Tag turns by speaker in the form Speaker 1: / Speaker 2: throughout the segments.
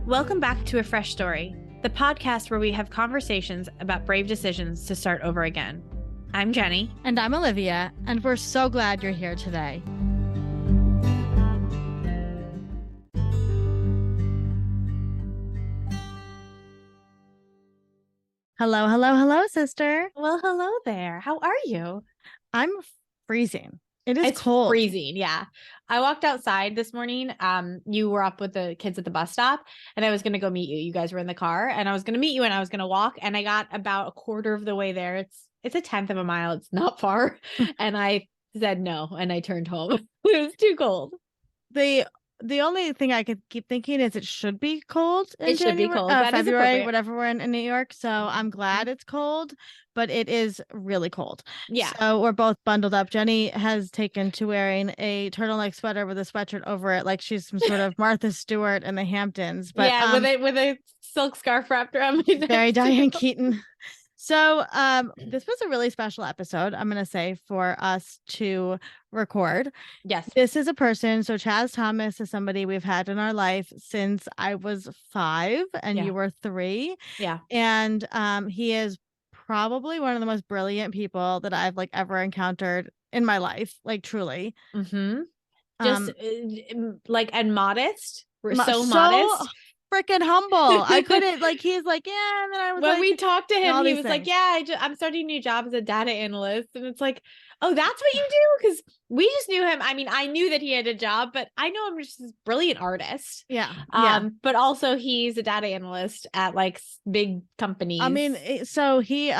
Speaker 1: Welcome back to A Fresh Story, the podcast where we have conversations about brave decisions to start over again. I'm Jenny.
Speaker 2: And I'm Olivia, and we're so glad you're here today. Hello, hello, hello, sister.
Speaker 1: Well, hello there. How are you?
Speaker 2: I'm freezing. It's cold.
Speaker 1: Freezing, yeah. I walked outside this morning. You were up with the kids at the bus stop, and I was going to go meet you. You guys were in the car, and I was going to meet you, and I was going to walk, and I got about a quarter of the way there. It's a tenth of a mile. It's not far. And I said no, and I turned home. It was too cold.
Speaker 2: The only thing I could keep thinking is it should be cold in February, whatever we're in New York. So I'm glad it's cold, but it is really cold.
Speaker 1: Yeah.
Speaker 2: So we're both bundled up. Jenny has taken to wearing a turtleneck sweater with a sweatshirt over it, like she's some sort of Martha Stewart in the Hamptons. But
Speaker 1: yeah, with a silk scarf wrapped around my neck.
Speaker 2: Very Diane Keaton. So this was a really special episode, I'm going to say, for us to record.
Speaker 1: Yes.
Speaker 2: This is a person. So Chaz Thomas is somebody we've had in our life since I was 5 and you were 3.
Speaker 1: Yeah.
Speaker 2: And he is probably one of the most brilliant people that I've ever encountered in my life, truly.
Speaker 1: Mm-hmm. Just and modest. We're so modest.
Speaker 2: Freaking humble. I couldn't he's yeah, and then I was
Speaker 1: when we talked to him, he was
Speaker 2: things.
Speaker 1: I'm starting a new job as a data analyst, and it's like, oh, that's what you do? Because we just knew him. I mean, I knew that he had a job, but I know him just as a brilliant artist.
Speaker 2: Yeah.
Speaker 1: But also he's a data analyst at big companies.
Speaker 2: I mean, so he's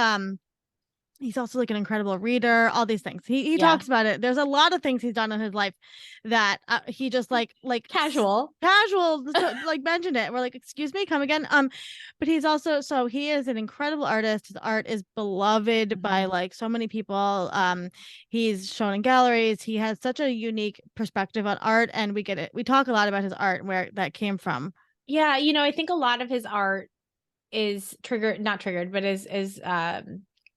Speaker 2: also an incredible reader, all these things. He talks about it. There's a lot of things he's done in his life that he just
Speaker 1: casual
Speaker 2: mentioned it. We're excuse me, come again. But he's also, so he is an incredible artist. His art is beloved by so many people. He's shown in galleries. He has such a unique perspective on art, and we get it. We talk a lot about his art and where that came from.
Speaker 1: Yeah, I think a lot of his art is not triggered, but is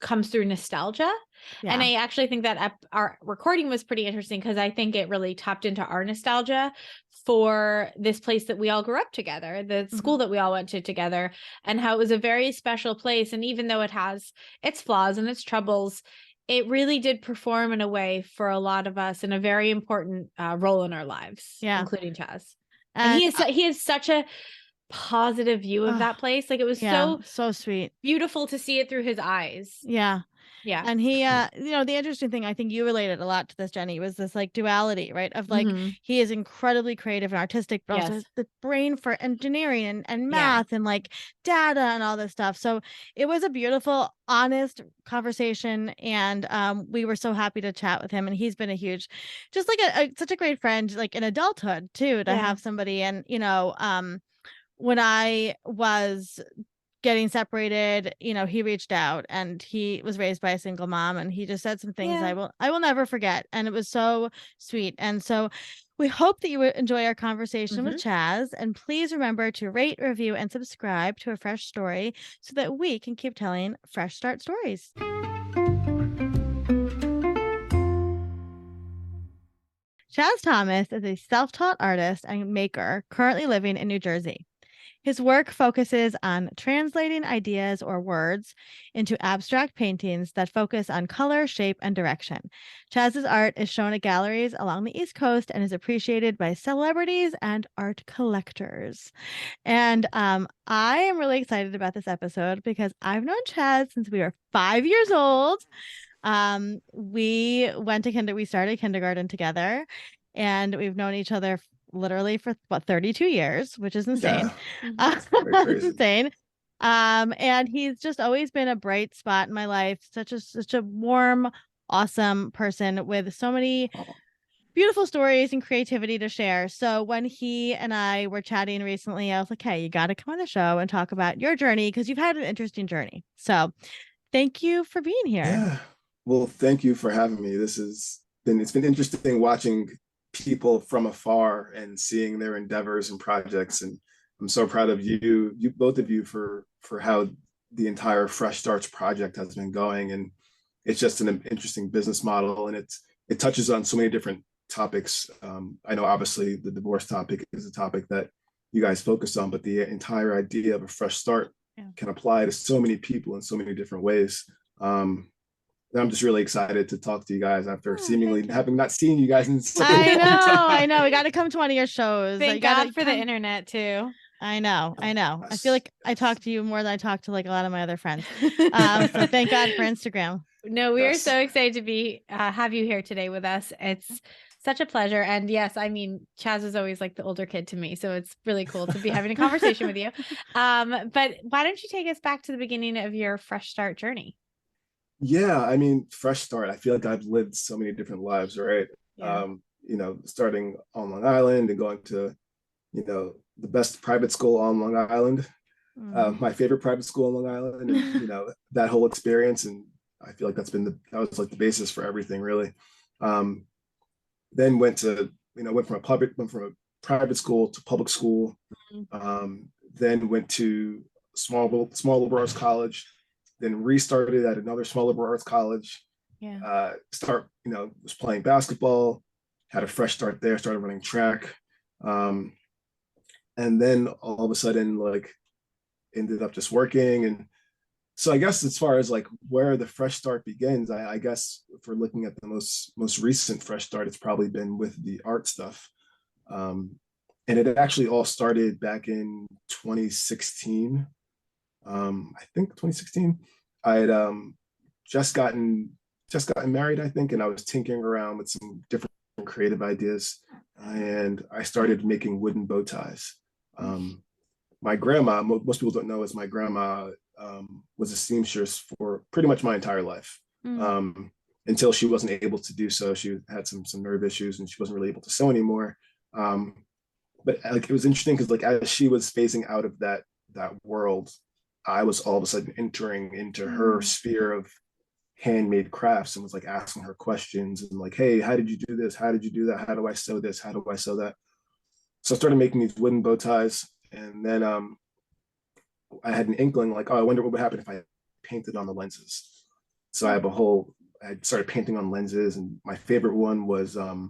Speaker 1: comes through nostalgia. Yeah. And I actually think that our recording was pretty interesting because I think it really tapped into our nostalgia for this place that we all grew up together, the school that we all went to together, and how it was a very special place. And even though it has its flaws and its troubles, it really did perform in a way for a lot of us in a very important role in our lives, including Chaz. And he has such a positive view of that place. It was so sweet, beautiful to see it through his eyes.
Speaker 2: Yeah. And he the interesting thing, I think you related a lot to this, Jenny, was this duality, right, of he is incredibly creative and artistic, but also has the brain for engineering and math and data and all this stuff. So it was a beautiful, honest conversation, and we were so happy to chat with him. And he's been a huge, just such a great friend in adulthood too, to have somebody. And when I was getting separated, he reached out, and he was raised by a single mom, and he just said some things I will never forget. And it was so sweet. And so we hope that you enjoy our conversation with Chaz, and please remember to rate, review, and subscribe to A Fresh Story so that we can keep telling fresh start stories. Chaz Thomas is a self-taught artist and maker currently living in New Jersey. His work focuses on translating ideas or words into abstract paintings that focus on color, shape, and direction. Chaz's art is shown at galleries along the East Coast and is appreciated by celebrities and art collectors. And I am really excited about this episode because I've known Chaz since we were 5 years old. We started kindergarten together, and we've known each other literally for 32 years, which is insane. It's insane. And he's just always been a bright spot in my life. Such a warm, awesome person with so many beautiful stories and creativity to share. So when he and I were chatting recently, I was like, hey, you got to come on the show and talk about your journey, because you've had an interesting journey. So thank you for being here.
Speaker 3: Yeah. Well, thank you for having me. It's been interesting watching people from afar and seeing their endeavors and projects, and I'm so proud of you both of you for how the entire Fresh Starts project has been going. And it's just an interesting business model, and it touches on so many different topics. I know obviously the divorce topic is a topic that you guys focus on, but the entire idea of a fresh start can apply to so many people in so many different ways. I'm just really excited to talk to you guys after seemingly having not seen you guys in such a long time.
Speaker 2: I know. We got to come to one of your shows.
Speaker 1: Thank God for the internet too.
Speaker 2: I know. I feel like I talk to you more than I talk to like a lot of my other friends. So thank God for Instagram.
Speaker 1: No, we are so excited to be have you here today with us. It's such a pleasure. And yes, I mean, Chaz is always like the older kid to me, so it's really cool to be having a conversation with you. But why don't you take us back to the beginning of your fresh start journey?
Speaker 3: Yeah, I mean, fresh start. I feel like I've lived so many different lives, right? Yeah. You know, starting on Long Island and going to, you know, the best private school on Long Island, my favorite private school on Long Island, and you know, that whole experience. And I feel like that was like the basis for everything, really. Then went from a private school to public school. Then went to small liberal arts college. Then restarted at another small liberal arts college. Yeah. Was playing basketball, had a fresh start there, started running track. And then all of a sudden, like, ended up just working. And so I guess as far as like where the fresh start begins, I guess if we're looking at the most recent fresh start, it's probably been with the art stuff. And it actually all started back in 2016. I think 2016. I had just gotten married, I think, and I was tinkering around with some different creative ideas, and I started making wooden bow ties. My grandma, most people don't know, is my grandma was a seamstress for pretty much my entire life, until she wasn't able to do so. She had some nerve issues, and she wasn't really able to sew anymore. But like, it was interesting because like as she was phasing out of that world, I was all of a sudden entering into her sphere of handmade crafts and was like asking her questions and like, hey, how did you do this? How did you do that? How do I sew this? How do I sew that? So I started making these wooden bow ties. And then I had an inkling like, oh, I wonder what would happen if I painted on the lenses. So I started painting on lenses, and my favorite one was a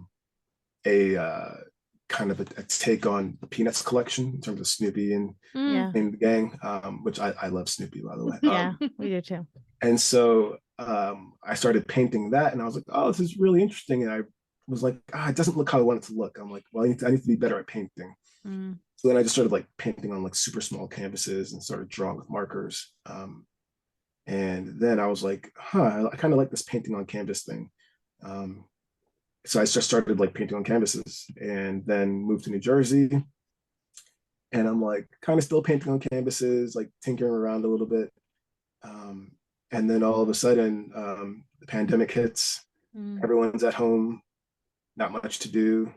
Speaker 3: kind of a take on the Peanuts collection in terms of Snoopy and the gang, which I love Snoopy, by the way.
Speaker 2: Yeah, we do too.
Speaker 3: And so I started painting that, and I was like, oh, this is really interesting. And I was like, it doesn't look how I want it to look. I'm like, well, I need to be better at painting. So then I just started like painting on like super small canvases and started drawing with markers. And then I was like, I kind of like this painting on canvas thing. So I just started like painting on canvases, and then moved to New Jersey. And I'm like kind of still painting on canvases, like tinkering around a little bit. And then all of a sudden, the pandemic hits. Everyone's at home, not much to do.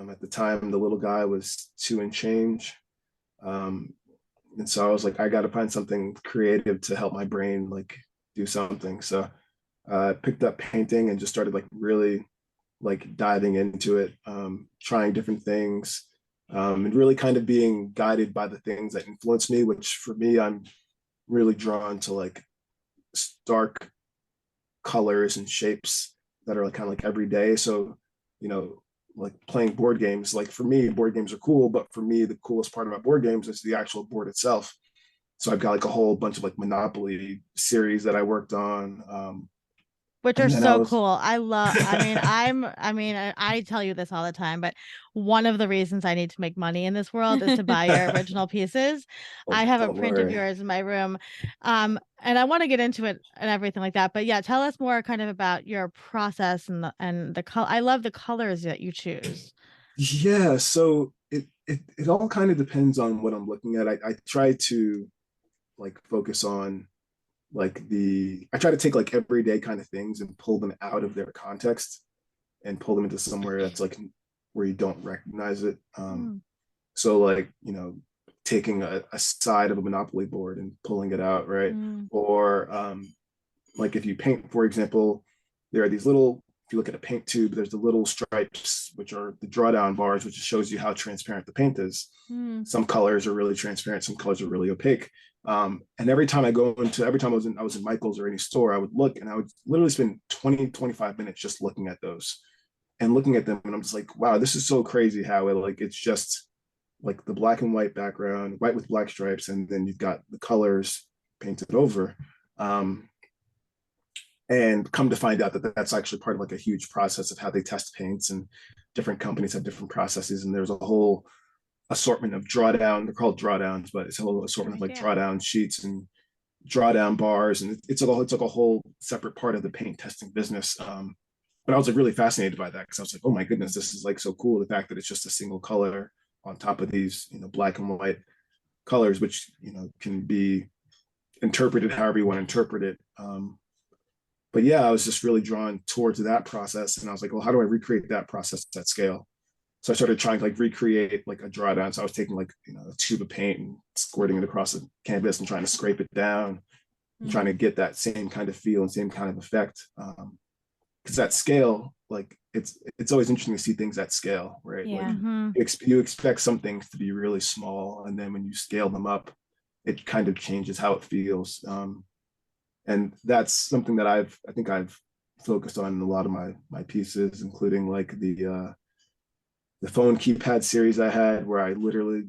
Speaker 3: At the time, the little guy was 2 and change. And so I was like, I got to find something creative to help my brain like do something. So I picked up painting and just started like really like diving into it, trying different things, and really kind of being guided by the things that influence me, which for me, I'm really drawn to like stark colors and shapes that are like kind of like everyday. So, you know, like playing board games, like for me, board games are cool, but for me, the coolest part about board games is the actual board itself. So I've got like a whole bunch of like Monopoly series that I worked on,
Speaker 2: which are so cool. I tell you this all the time, but one of the reasons I need to make money in this world is to buy your original pieces. I have a print of yours in my room. And I want to get into it and everything like that. But yeah, tell us more kind of about your process and the color. I love the colors that you choose.
Speaker 3: Yeah. So it all kind of depends on what I'm looking at. I try to like focus on like I try to take like everyday kind of things and pull them out of their context and pull them into somewhere that's like where you don't recognize it. So like, you know, taking a side of a Monopoly board and pulling it out, right? Or like if you paint, for example, there are these little, if you look at a paint tube, there's the little stripes, which are the drawdown bars, which shows you how transparent the paint is. Some colors are really transparent, some colors are really opaque. And every time I was in Michael's or any store, I would look and I would literally spend 20-25 minutes just looking at those and looking at them. And I'm just like, wow, this is so crazy how it's just like the black and white background, white with black stripes, and then you've got the colors painted over. And come to find out that that's actually part of like a huge process of how they test paints, and different companies have different processes. And there's a whole assortment of drawdown, they're called drawdowns, but it's a whole assortment of like drawdown sheets and drawdown bars. And it's like a whole separate part of the paint testing business. But I was like really fascinated by that, because I was like, oh my goodness, this is like so cool. The fact that it's just a single color on top of these, black and white colors, which, can be interpreted however you want to interpret it. But yeah, I was just really drawn towards that process. And I was like, well, how do I recreate that process at scale? So I started trying to like recreate like a drawdown. So I was taking like, a tube of paint and squirting it across the canvas and trying to scrape it down, and trying to get that same kind of feel and same kind of effect. Because at scale, like it's always interesting to see things at scale, right?
Speaker 1: Yeah.
Speaker 3: Like you expect some things to be really small, and then when you scale them up, it kind of changes how it feels. And that's something that I think I've focused on in a lot of my pieces, including like the phone keypad series I had, where I literally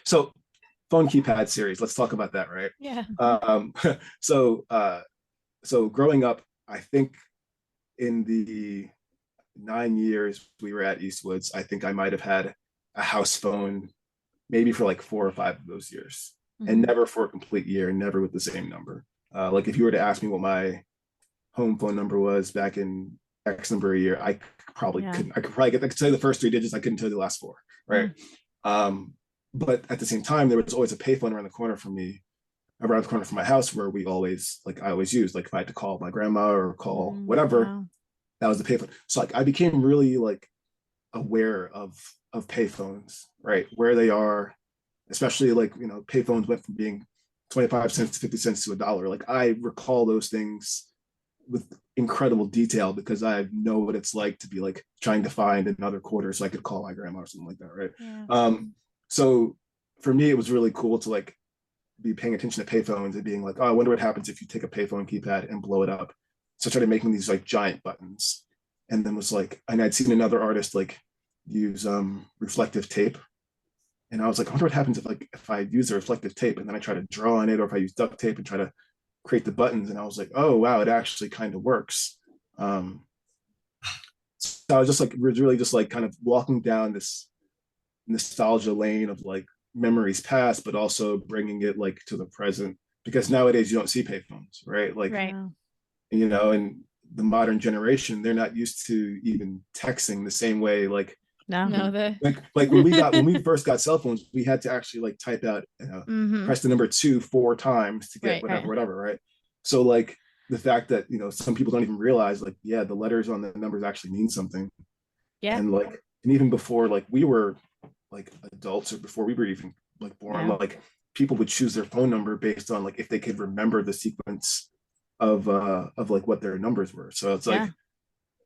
Speaker 3: so phone keypad series, let's talk about that, right?
Speaker 1: Yeah.
Speaker 3: So growing up, I think in the 9 years we were at Eastwoods, I think I might have had a house phone maybe for like 4 or 5 of those years, and never for a complete year, and never with the same number. Like if you were to ask me what my home phone number was back in X number of year, I probably couldn't. I could tell you the first 3 digits. I couldn't tell you the last 4, right? But at the same time, there was always a payphone around the corner from my house, where I always used, like if I had to call my grandma or call whatever, that was the payphone. So like I became really like aware of payphones, right? Where they are, especially like, payphones went from being 25 cents to 50 cents to $1. Like I recall those things with incredible detail, because I know what it's like to be like trying to find another quarter so I could call my grandma or something like that, right?
Speaker 1: Yeah.
Speaker 3: So for me, it was really cool to like be paying attention to payphones and being like, oh, I wonder what happens if you take a payphone keypad and blow it up. So I started making these like giant buttons, and then was like, and I'd seen another artist like use reflective tape, and I was like, I wonder what happens if I use a reflective tape and then I try to draw on it, or if I use duct tape and try to create the buttons. And I was like, oh wow, it actually kind of works. So I was just like, really just like kind of walking down this nostalgia lane of like memories past, but also bringing it like to the present, because nowadays you don't see payphones, right? Like,
Speaker 1: right.
Speaker 3: And the modern generation, they're not used to even texting the same way. Like, like when we first got cell phones, we had to actually like type out, press the number 2 4 times to get whatever, right? So like the fact that, some people don't even realize, like, yeah, the letters on the numbers actually mean something.
Speaker 1: Yeah.
Speaker 3: And like, and even before like we were like adults, or before we were even like born, like people would choose their phone number based on like if they could remember the sequence of like what their numbers were. So it's like,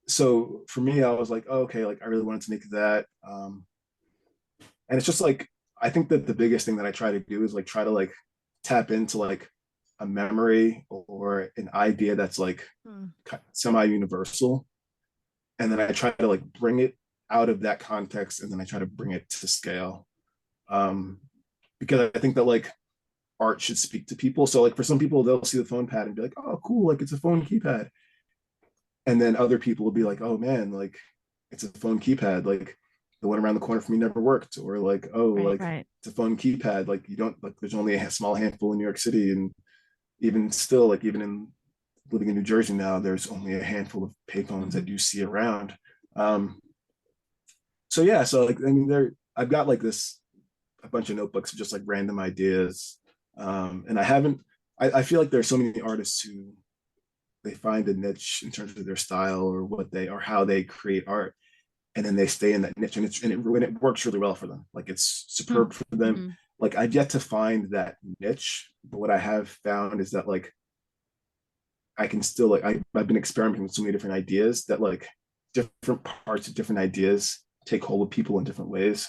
Speaker 3: so for me, I was like, oh, okay, like I really wanted to make that. And it's just like, I think that the biggest thing that I try to do is like try to like tap into like a memory or an idea that's like semi-universal. And then I try to like bring it out of that context, and then I try to bring it to scale. Because I think that like art should speak to people. So like for some people, they'll see the phone pad and be like, oh, cool, like it's a phone keypad. And then other people will be like, oh man, like it's a phone keypad, like the one around the corner from me never worked. Or like, oh, it's a phone keypad, like you don't, like there's only a small handful in New York City. And even still, like even in living in New Jersey now, there's only a handful of payphones that you see around. So yeah, so like, I mean, I've got like a bunch of notebooks of just like random ideas. And I feel like there's so many artists who they find a niche in terms of their style or or how they create art, and then they stay in that niche, and it works really well for them. Like it's superb for them. Like I've yet to find that niche, but what I have found is that like I can still like I've been experimenting with so many different ideas that like different parts of different ideas take hold of people in different ways.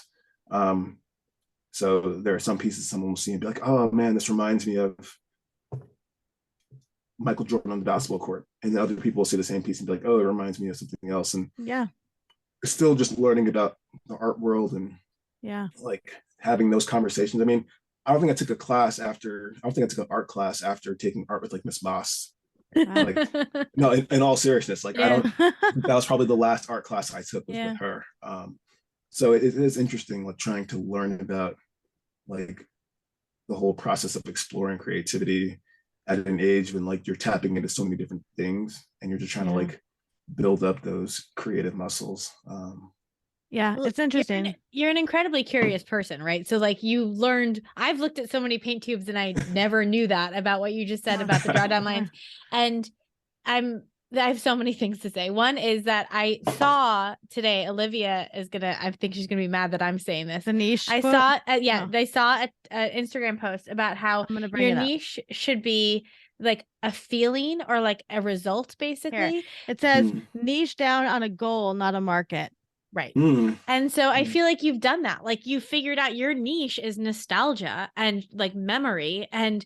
Speaker 3: So there are some pieces someone will see and be like, oh man, this reminds me of Michael Jordan on the basketball court. And then other people will see the same piece and be like, oh, it reminds me of something else. And
Speaker 2: yeah,
Speaker 3: still just learning about the art world and
Speaker 2: Yeah.
Speaker 3: Like having those conversations. I mean, I don't think I took a class after, I don't think I took an art class after taking art with like Miss Moss. Like, no, in all seriousness, like, I don't, that was probably the last art class I took was with her. So it is interesting, like trying to learn about like the whole process of exploring creativity at an age when like you're tapping into so many different things and you're just trying to like build up those creative muscles.
Speaker 2: Yeah, it's interesting.
Speaker 1: You're an incredibly curious person, right? So like you learned, I've looked at so many paint tubes and I never knew that about what you just said about the drawdown lines. And I have so many things to say. One is that I saw today, Olivia is gonna, I think she's gonna be mad that I'm saying this.
Speaker 2: A niche.
Speaker 1: I saw, they saw an Instagram post about how your niche should be like a feeling or like a result, basically.
Speaker 2: Here. It says niche down on a goal, not a market.
Speaker 1: Right. And so I feel like you've done that. Like you figured out your niche is nostalgia and like memory and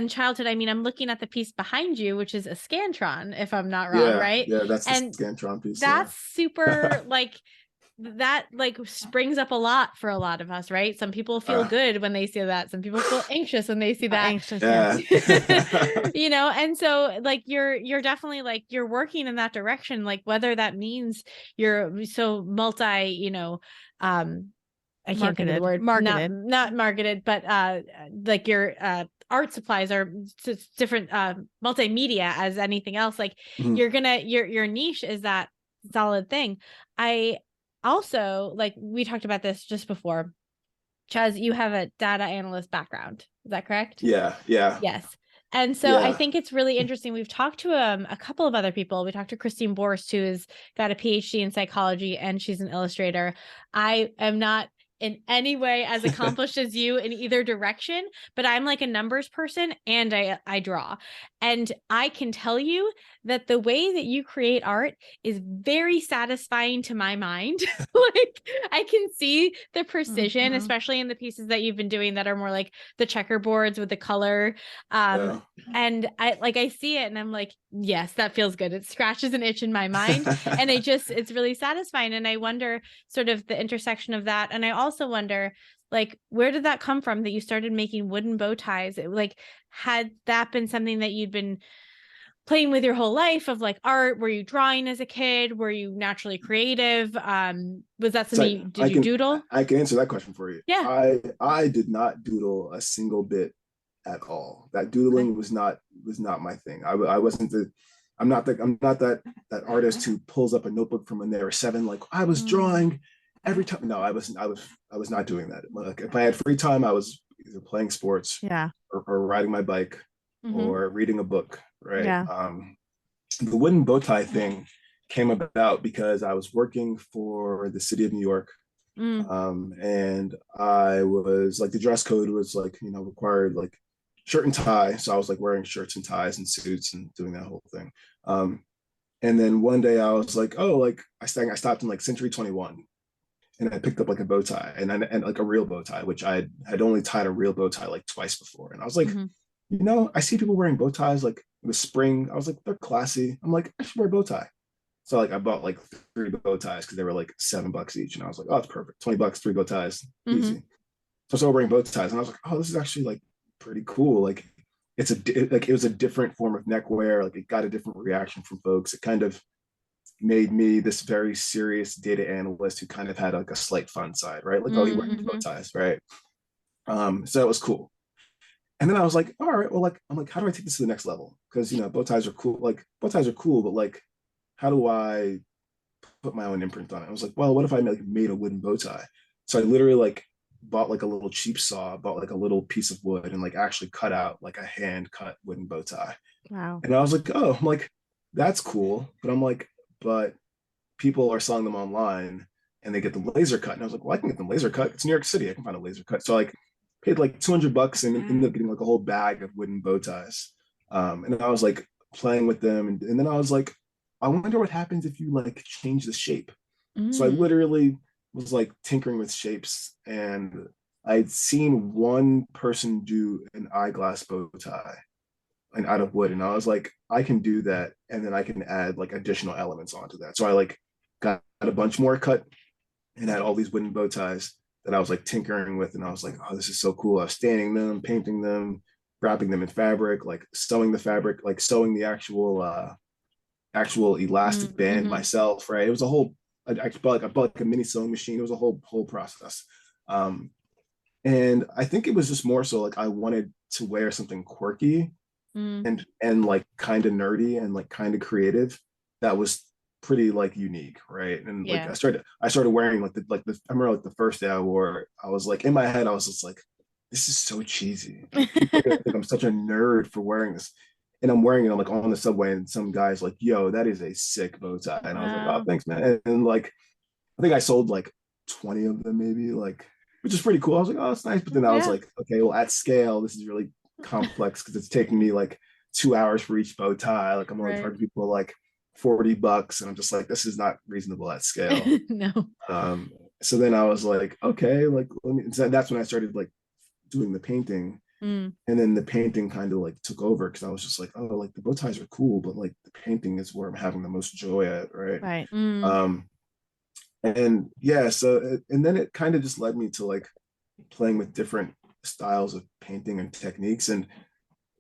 Speaker 1: childhood. I mean, I'm looking at the piece behind you, which is a Scantron, if I'm not wrong, right?
Speaker 3: Yeah, that's the Scantron piece.
Speaker 1: That's super like that like springs up a lot for a lot of us, right? Some people feel good when they see that. Some people feel anxious when they see that. You know, and so like you're definitely like you're working in that direction, like whether that means you're so multi, you know, I can't think of the word not marketed, but like your art supplies are different multimedia as anything else. Like you're gonna your niche is that solid thing. I also, like we talked about this just before, Chaz, you have a data analyst background. Is that correct?
Speaker 3: Yeah.
Speaker 1: Yes. And so I think it's really interesting. We've talked to a couple of other people. We talked to Christine Borst, who has got a PhD in psychology, and she's an illustrator. I am not in any way as accomplished as you in either direction, but I'm like a numbers person and I draw. And I can tell you that the way that you create art is very satisfying to my mind. Like I can see the precision, especially in the pieces that you've been doing that are more like the checkerboards with the color. And I see it and I'm like, yes, that feels good. It scratches an itch in my mind. And it's really satisfying. And I wonder sort of the intersection of that. And I also wonder, like, where did that come from that you started making wooden bow ties? Like, had that been something that you'd been playing with your whole life of like art? Were you drawing as a kid? Were you naturally creative? Was that something did you doodle?
Speaker 3: I can answer that question for you.
Speaker 1: Yeah.
Speaker 3: I did not doodle a single bit at all. That doodling was not my thing. I'm not that artist who pulls up a notebook from when they were 7, like I was drawing every time. No, I was not doing that. Like if I had free time, I was either playing sports or riding my bike or reading a book, right? The wooden bow tie thing came about because I was working for the city of New York. And I was like, the dress code was like, you know, required like shirt and tie. So I was like wearing shirts and ties and suits and doing that whole thing. And then one day I was like, oh, like I stopped in like Century 21 and I picked up like a bow tie and like a real bow tie, which I had only tied a real bow tie like twice before. And I was like, you know, I see people wearing bow ties, like it was spring. I was like, they're classy. I'm like, I should wear a bow tie. So like I bought like 3 bow ties because they were like $7 each. And I was like, oh, it's perfect. $20, 3 bow ties, easy. So I started wearing bow ties and I was like, oh, this is actually like pretty cool. Like it was a different form of neckwear. Like it got a different reaction from folks. It kind of made me this very serious data analyst who kind of had like a slight fun side, right? Like, oh, you wear bow ties, right? So it was cool. And then I was like, all right, well, like, I'm like, how do I take this to the next level? Because, you know, bow ties are cool. Like bow ties are cool, but like, how do I put my own imprint on it? I was like, well, what if I made a wooden bow tie? So I literally like bought like a little cheap saw, bought like a little piece of wood and like actually cut out like a hand cut wooden bow tie.
Speaker 2: Wow.
Speaker 3: And I was like, oh, I'm like, that's cool. But I'm like, but people are selling them online and they get the laser cut. And I was like, well, I can get them laser cut. It's New York City. I can find a laser cut. So like paid like $200 and ended up getting like a whole bag of wooden bow ties. And I was like playing with them. And then I was like, I wonder what happens if you like change the shape. So I literally was like tinkering with shapes and I'd seen one person do an eyeglass bow tie and out of wood. And I was like, I can do that. And then I can add like additional elements onto that. So I like got a bunch more cut and had all these wooden bow ties. that I was like tinkering with, and I was like, oh, this is so cool. I was staining them, painting them, wrapping them in fabric, like sewing the fabric, like sewing the actual elastic band myself, right? It was a whole, I bought like a mini sewing machine. It was a whole process. And I think it was just more so like I wanted to wear something quirky and like kind of nerdy and like kind of creative that was pretty like unique, right? And like I started wearing like the I remember like the first day I wore it, I was like in my head I was just like, this is so cheesy. People are gonna think I'm such a nerd for wearing this. And I'm wearing it, I'm like on the subway, and some guy's like, yo, that is a sick bow tie. And I was like, oh, thanks, man. And like I think I sold like 20 of them, maybe, like, which is pretty cool. I was like, oh, it's nice. But then I was like, okay, well, at scale, this is really complex because it's taking me like 2 hours for each bow tie. Like, I'm only charging people like $40, and I'm just like, this is not reasonable at scale.
Speaker 1: No.
Speaker 3: So then I was like, okay, like, let me. So that's when I started like doing the painting. And then the painting kind of like took over because I was just like, oh, like the bow ties are cool, but like the painting is where I'm having the most joy at, right?
Speaker 2: Right.
Speaker 3: And yeah, so and then it kind of just led me to like playing with different styles of painting and techniques, and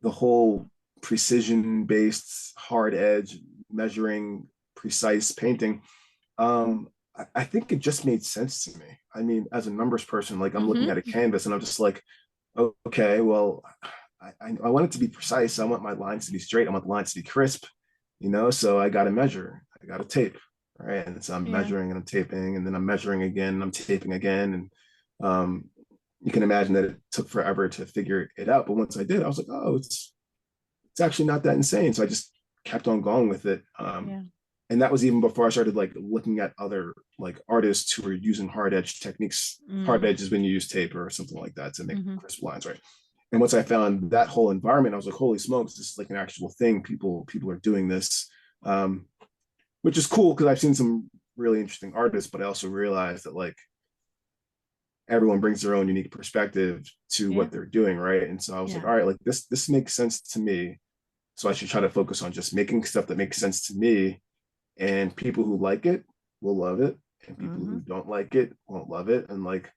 Speaker 3: the whole precision based hard edge measuring precise painting. I think it just made sense to me. I mean, as a numbers person, like I'm looking at a canvas and I'm just like, okay, well, I want it to be precise. I want my lines to be straight. I want the lines to be crisp, so I got to measure. I got to tape, right? And so I'm measuring and I'm taping, and then I'm measuring again and I'm taping again. And you can imagine that it took forever to figure it out. But once I did, I was like, oh, it's actually not that insane. So I just kept on going with it. And that was even before I started like looking at other like artists who were using hard edge techniques. Hard edge is when you use tape or something like that to make crisp lines, right? And once I found that whole environment, I was like, holy smokes, this is like an actual thing. People are doing this, which is cool because I've seen some really interesting artists, but I also realized that like everyone brings their own unique perspective to what they're doing, right? And so I was like, all right, like this makes sense to me. So I should try to focus on just making stuff that makes sense to me. And people who like it will love it, and people who don't like it won't love it. And like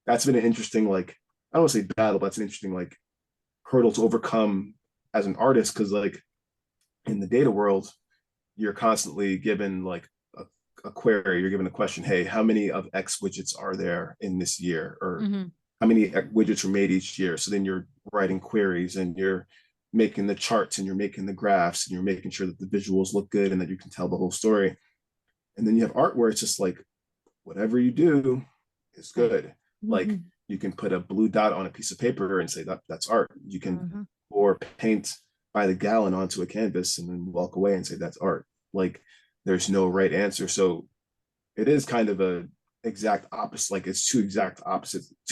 Speaker 3: that's been an interesting, like, I don't want to say battle, but it's an interesting like hurdle to overcome as an artist, because like in the data world, you're constantly given like a query, you're given a question, hey, how many of X widgets are there in this year, or how many widgets were made each year? So then you're writing queries and you're making the charts and you're making the graphs and you're making sure that the visuals look good and that you can tell the whole story. And then you have art where it's just like whatever you do is good. Like you can put a blue dot on a piece of paper and say that's art. You can or paint by the gallon onto a canvas and then walk away and say that's art. Like there's no right answer. So it is kind of a exact opposite. Like it's two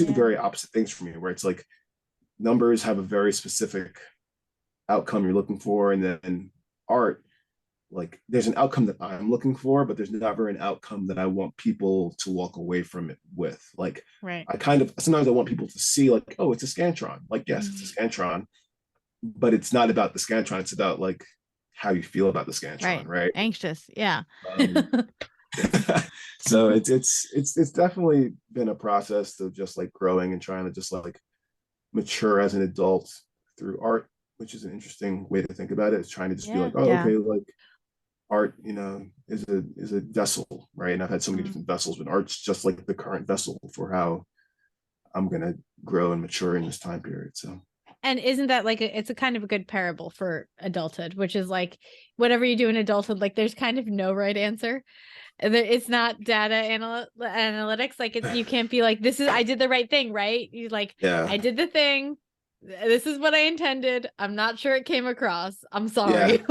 Speaker 3: very opposite things for me, where it's like numbers have a very specific outcome you're looking for, and then art, like there's an outcome that I'm looking for, but there's never an outcome that I want people to walk away from it with. Like I kind of sometimes I want people to see like, oh, it's a Scantron. Like yes, it's a Scantron, but it's not about the Scantron. It's about like how you feel about the Scantron, right?
Speaker 2: Anxious, yeah.
Speaker 3: So it's definitely been a process of just like growing and trying to just like mature as an adult through art, which is an interesting way to think about it. It's trying to just be like, oh, okay, like art, is a vessel, right? And I've had so many different vessels, but art's just like the current vessel for how I'm gonna grow and mature in this time period. So.
Speaker 1: And isn't that like it's a kind of a good parable for adulthood, which is like whatever you do in adulthood, like there's kind of no right answer. It's not data analytics. Like you can't be like, I did the right thing, right? You like, I did the thing. This is what I intended. I'm not sure it came across. I'm sorry.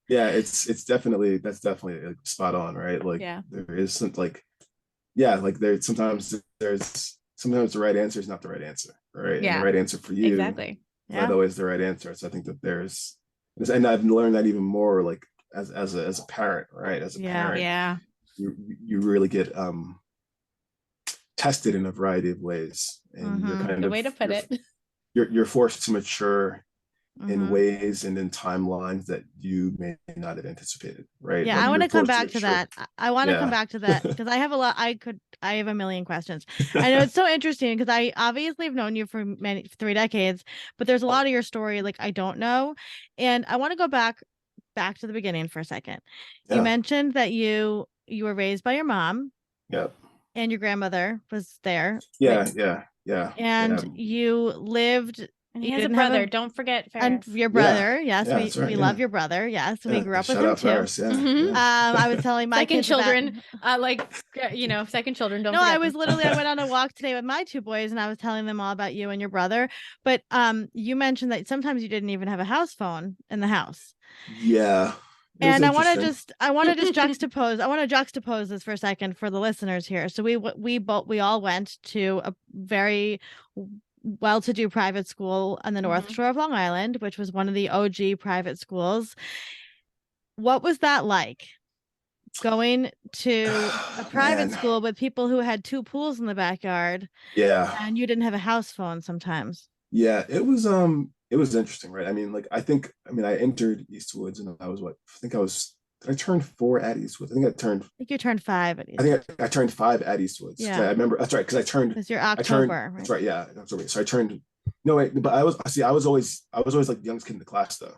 Speaker 3: It's definitely, that's definitely spot on, right? Like there is some like, like sometimes the right answer is not the right answer, right? And the right answer for you is not always the right answer. So I think that and I've learned that even more like as a parent, right? As a parent, you really get tested in a variety of ways, and you're kind
Speaker 1: of way to put it.
Speaker 3: You're forced to mature in ways and in timelines that you may not have anticipated, right?
Speaker 2: Yeah,
Speaker 3: like
Speaker 2: I want to come back to
Speaker 3: trip.
Speaker 2: that. I want to come back to that because I have I have a million questions. I know it's so interesting because I obviously have known you for 3 decades, but there's a lot of your story like I don't know. And I want to go back to the beginning for a second. Yeah. You mentioned that you were raised by your mom.
Speaker 3: Yep.
Speaker 2: And your grandmother was there.
Speaker 3: Yeah,
Speaker 2: right?
Speaker 3: yeah.
Speaker 2: And you lived.
Speaker 1: And he has a brother. Don't forget Ferris.
Speaker 2: And your brother. Yes, we love your brother. Yes, we grew up with him too.
Speaker 3: Ferris,
Speaker 2: I was telling my
Speaker 1: second
Speaker 2: kids
Speaker 1: children, second children. Don't.
Speaker 2: No,
Speaker 1: forget
Speaker 2: I was literally. I went on a walk today with my 2 boys, and I was telling them all about you and your brother. But you mentioned that sometimes you didn't even have a house phone in the house.
Speaker 3: Yeah.
Speaker 2: And I want to just juxtapose this for a second for the listeners here. So we all went to a very well-to-do private school on the North Shore of Long Island, which was one of the OG private schools. What was that like? Going to a private school with people who had 2 pools in the backyard.
Speaker 3: Yeah.
Speaker 2: And you didn't have a house phone sometimes.
Speaker 3: Yeah, it was interesting, right? I mean, I entered Eastwoods and did I turn 4 at Eastwoods? I think
Speaker 2: you turned 5 at Eastwoods.
Speaker 3: I think I turned 5 at Eastwoods. Yeah. I remember that's right, because I turned
Speaker 2: it's your October.
Speaker 3: Right? That's right, yeah. October. So I turned but I was always like the youngest kid in the class though.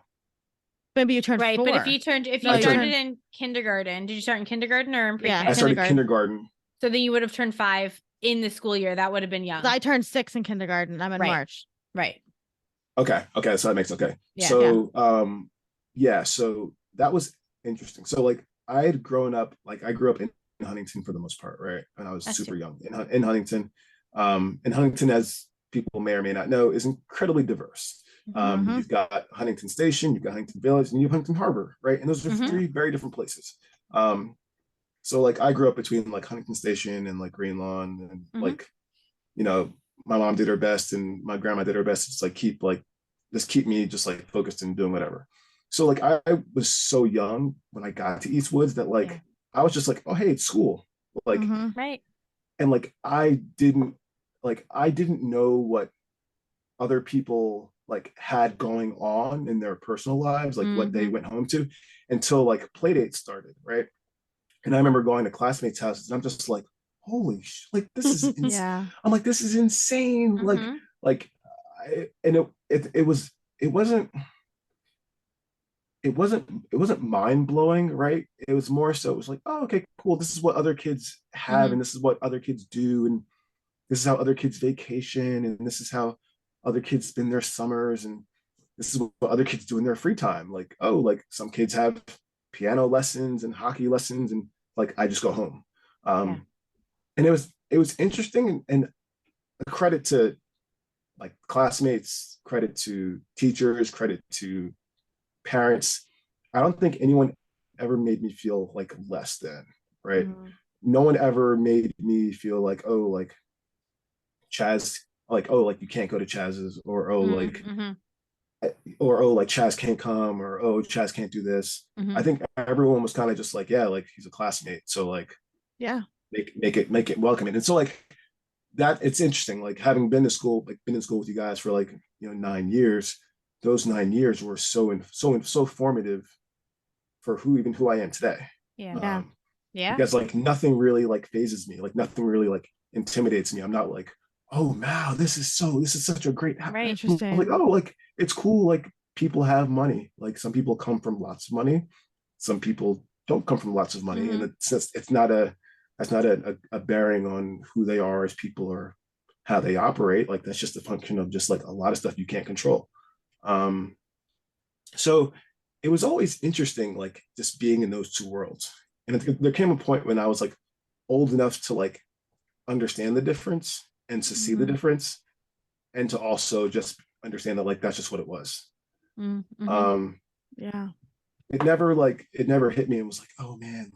Speaker 2: Maybe you turned 4.
Speaker 1: But if you started in kindergarten, did you start in kindergarten or in pre-K?
Speaker 3: I started kindergarten.
Speaker 1: So then you would have turned 5 in the school year. That would have been young.
Speaker 2: I turned 6 in kindergarten. I'm in March.
Speaker 1: Right.
Speaker 3: Okay. So that makes okay. Yeah. So so that was interesting. So I had grown up, I grew up in Huntington for the most part, right? And I was super young in Huntington. And Huntington, as people may or may not know, is incredibly diverse. You've got Huntington Station, you've got Huntington Village, and you have Huntington Harbor, right? And those are 3 very different places. So I grew up between Huntington Station and Green Lawn, and my mom did her best and my grandma did her best to keep me focused and doing whatever. So I was so young when I got to Eastwoods that I was just oh, hey, it's school.
Speaker 1: Right.
Speaker 3: And I didn't know what other people had going on in their personal lives, what they went home to, until playdates started, right? And I remember going to classmates' houses and I'm just holy this is insane. I'm this is insane. It wasn't mind-blowing, right? It was more so it was oh, okay, cool, this is what other kids have, and this is what other kids do, and this is how other kids vacation, and this is how other kids spend their summers, and this is what other kids do in their free time. Some kids have piano lessons and hockey lessons, and I just go home. And it was interesting, and a credit to classmates, credit to teachers, credit to parents. I don't think anyone ever made me feel less than, right? No one ever made me feel Chaz, you can't go to Chaz's, or Chaz can't come, or Chaz can't do this. I think everyone was kind of just he's a classmate, so make it welcoming. And so that, it's interesting, having been in school with you guys for 9 years. Those 9 years were so formative for who I am today. Because nothing really phases me, nothing really intimidates me. I'm not oh wow, this is such a great,
Speaker 2: right, interesting.
Speaker 3: It's cool, people have money, some people come from lots of money, some people don't come from lots of money, and it's not a bearing on who they are as people or how they operate. That's just a function of just a lot of stuff you can't control. So it was always interesting, just being in those 2 worlds. And there came a point when I was old enough to understand the difference and to see the difference, and to also just understand that that's just what it was. It never hit me and was oh man,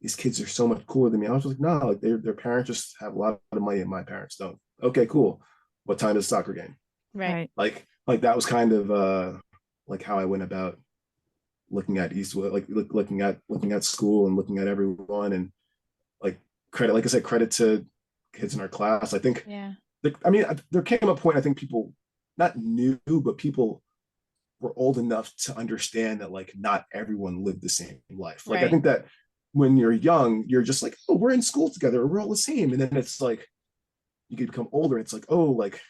Speaker 3: these kids are so much cooler than me. I was no, their parents just have a lot of money and my parents don't. Okay, cool. What time is the soccer game?
Speaker 2: Right.
Speaker 3: That was kind of how I went about looking at Eastwood, looking at school and looking at everyone, and credit to kids in our class. I think there came a point, I think people not knew, but people we're old enough to understand that like not everyone lived the same life. Like
Speaker 2: Right.
Speaker 3: I think that when you're young, you're just like, oh, we're in school together, we're all the same. And then it's like you can become older, it's like, oh, like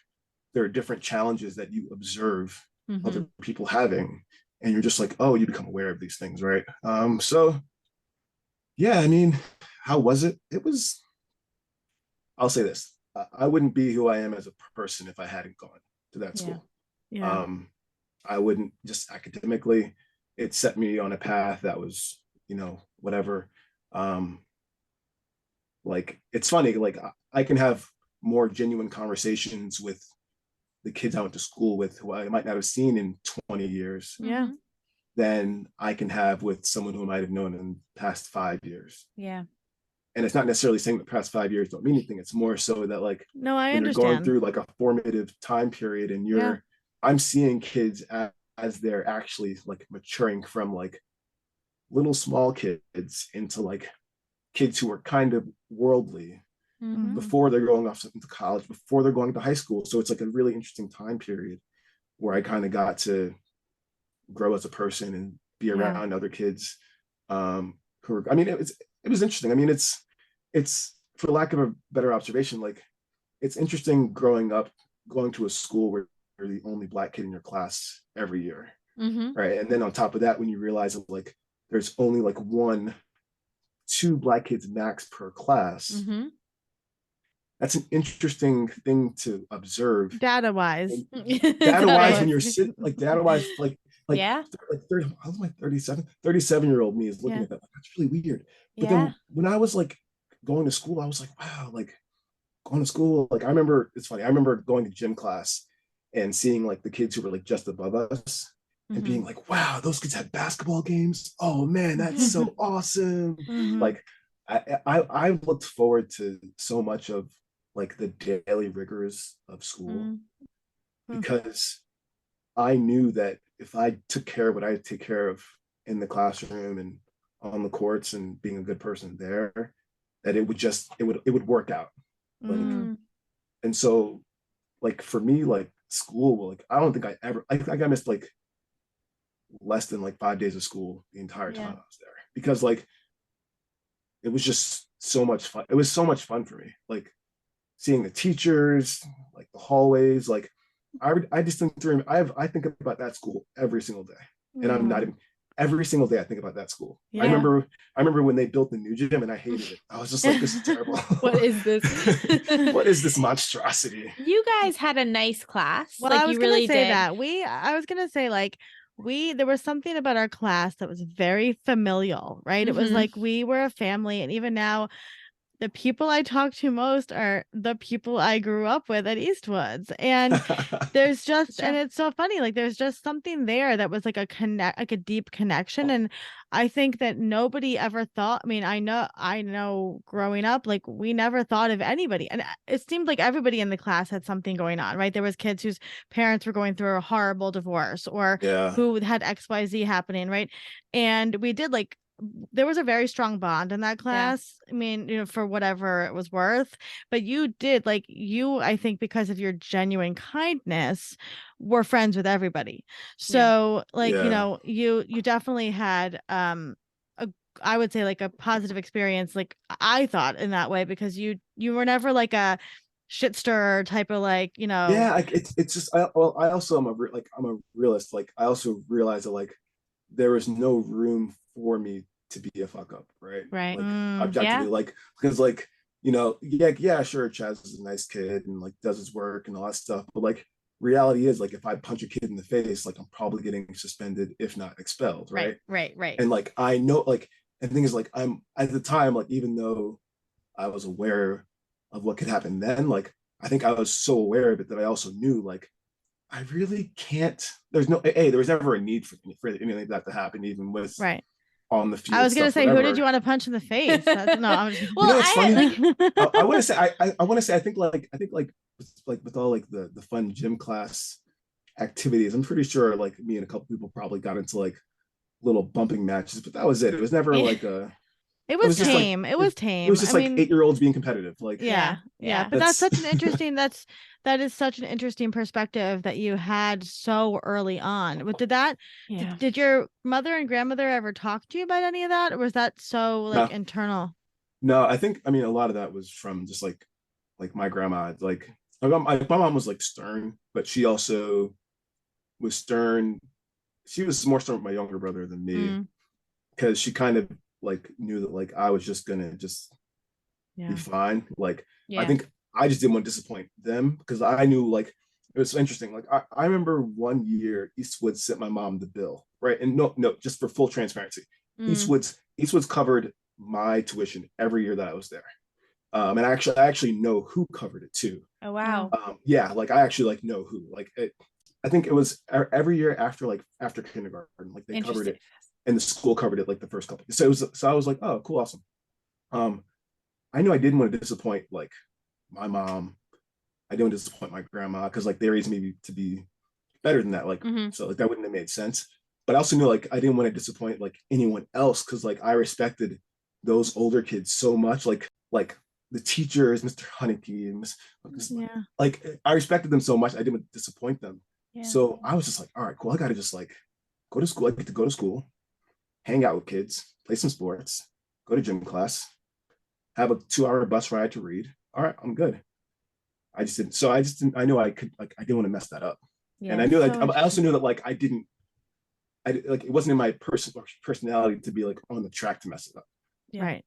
Speaker 3: there are different challenges that you observe other people having, and you're just like, oh, you become aware of these things, right? So yeah, I mean, how was it? It was, I'll say this, I wouldn't be who I am as a person if I hadn't gone to that school.
Speaker 2: Yeah.
Speaker 3: I wouldn't, just academically, it set me on a path that was, you know, whatever. Like it's funny, like I can have more genuine conversations with the kids I went to school with who I might not have seen in 20 years
Speaker 2: Yeah.
Speaker 3: than I can have with someone who I might have known in the past 5 years.
Speaker 1: Yeah.
Speaker 3: And it's not necessarily saying the past 5 years don't mean anything. It's more so that like
Speaker 2: No, I
Speaker 3: when
Speaker 2: understand.
Speaker 3: you're going through like a formative time period and you're, I'm seeing kids as they're actually like maturing from like little small kids into like kids who are kind of worldly before they're going off into college, before they're going to high school. So it's like a really interesting time period where I kind of got to grow as a person and be around other kids who are, I mean, it was interesting. I mean, it's for lack of a better observation, like it's interesting growing up, going to a school where you're the only Black kid in your class every year. Right. And then on top of that, when you realize that like there's only like 1-2 Black kids max per class, that's an interesting thing to observe
Speaker 2: data wise.
Speaker 3: When you're sitting like data wise, like
Speaker 1: yeah,
Speaker 3: like 30, I was like 37-year-old me is looking at that. Like, that's really weird. But then when I was like going to school, I was like, wow, like going to school. Like I remember, it's funny. I remember going to gym class and seeing like the kids who were like just above us and being like, wow, those kids have basketball games. Oh man, that's so awesome. Like I looked forward to so much of like the daily rigors of school because I knew that if I took care of what I take care of in the classroom and on the courts and being a good person there, that it would work out. Like, and so like for me, like school, like I don't think I think I missed like less than like 5 days of school the entire time I was there because like it was just so much fun. It was so much fun for me. Like seeing the teachers, like the hallways, like I just think through. I think about that school every single day, and I'm not even every single day. I think about that school. I remember when they built the new gym, and I hated it. I was just like, this is terrible.
Speaker 1: What is this?
Speaker 3: What is this monstrosity?
Speaker 1: You guys had a nice class.
Speaker 2: Well,
Speaker 1: like
Speaker 2: I was
Speaker 1: you
Speaker 2: gonna
Speaker 1: really
Speaker 2: say
Speaker 1: did.
Speaker 2: that I was gonna say like there was something about our class that was very familial, right? It was like we were a family, and even now the people I talk to most are the people I grew up with at Eastwoods. And there's just, and it's so funny, like there's just something there that was like like a deep connection. And I think that nobody ever thought, I mean, I know growing up, like we never thought of anybody. And it seemed like everybody in the class had something going on, right? There was kids whose parents were going through a horrible divorce or who had XYZ happening, right? And we did like, there was a very strong bond in that class. I mean, you know, for whatever it was worth, but you did like I think because of your genuine kindness were friends with everybody. So like, you know, you definitely had, I would say like a positive experience. Like I thought in that way, because you were never like a shit stirrer type of like, you know.
Speaker 3: Yeah. It's just, I also am I'm a realist. Like I also realize that like, there was no room for me to be a fuck up, right?
Speaker 2: Right.
Speaker 3: Like objectively, like because like you know, sure, Chaz is a nice kid and like does his work and all that stuff, but like reality is like if I punch a kid in the face, like I'm probably getting suspended, if not expelled, right?
Speaker 2: Right.
Speaker 3: And like I know, like, and the thing is, like I'm at the time, like even though I was aware of what could happen then, like I think I was so aware of it that I also knew like I really can't. There was never a need for anything like that to happen, even with on the field.
Speaker 2: I was gonna say, who did you want to punch in the face? No, I'm just...
Speaker 3: Well, you know, it's funny. I want to say, I want to say, I think like with all like the fun gym class activities, I'm pretty sure like me and a couple people probably got into like little bumping matches, but that was it. It was never like a
Speaker 2: It was
Speaker 3: just
Speaker 2: tame.
Speaker 3: like
Speaker 2: it was tame.
Speaker 3: It was just 8-year-olds being competitive. Like
Speaker 2: yeah. But that's such an interesting. That is such an interesting perspective that you had so early on. But did your mother and grandmother ever talk to you about any of that, or was that so like internal?
Speaker 3: No, I think a lot of that was from just like my grandma. Like my mom was like stern, but she also was stern. She was more stern with my younger brother than me, because she kind of like knew that like I was just gonna be fine. Like I think I just didn't want to disappoint them, because I knew like it was so interesting. Like I remember one year Eastwood sent my mom the bill, right? And no, just for full transparency, Eastwood's covered my tuition every year that I was there. And I actually know who covered it too.
Speaker 1: Oh wow.
Speaker 3: Like I actually like know who. Like I think it was every year after kindergarten, like they covered it, and the school covered it like the first couple. So I was like, oh, cool, awesome. I knew I didn't want to disappoint like my mom. I didn't want to disappoint my grandma, because like they raised me to be better than that. Like so like that wouldn't have made sense. But I also knew like I didn't want to disappoint like anyone else, because like I respected those older kids so much. Like the teachers, Mr. Honeyke and like I respected them so much. I didn't want to disappoint them. So I was just like, all right, cool. I got to just like go to school. I get to go to school, hang out with kids, play some sports, go to gym class, have a 2-hour bus ride to read. All right, I'm good. I just didn't. So I knew I could, like, I didn't want to mess that up. And I knew, like, I also knew that, like, I like, it wasn't in my personality to be like on the track to mess it up.
Speaker 2: Right.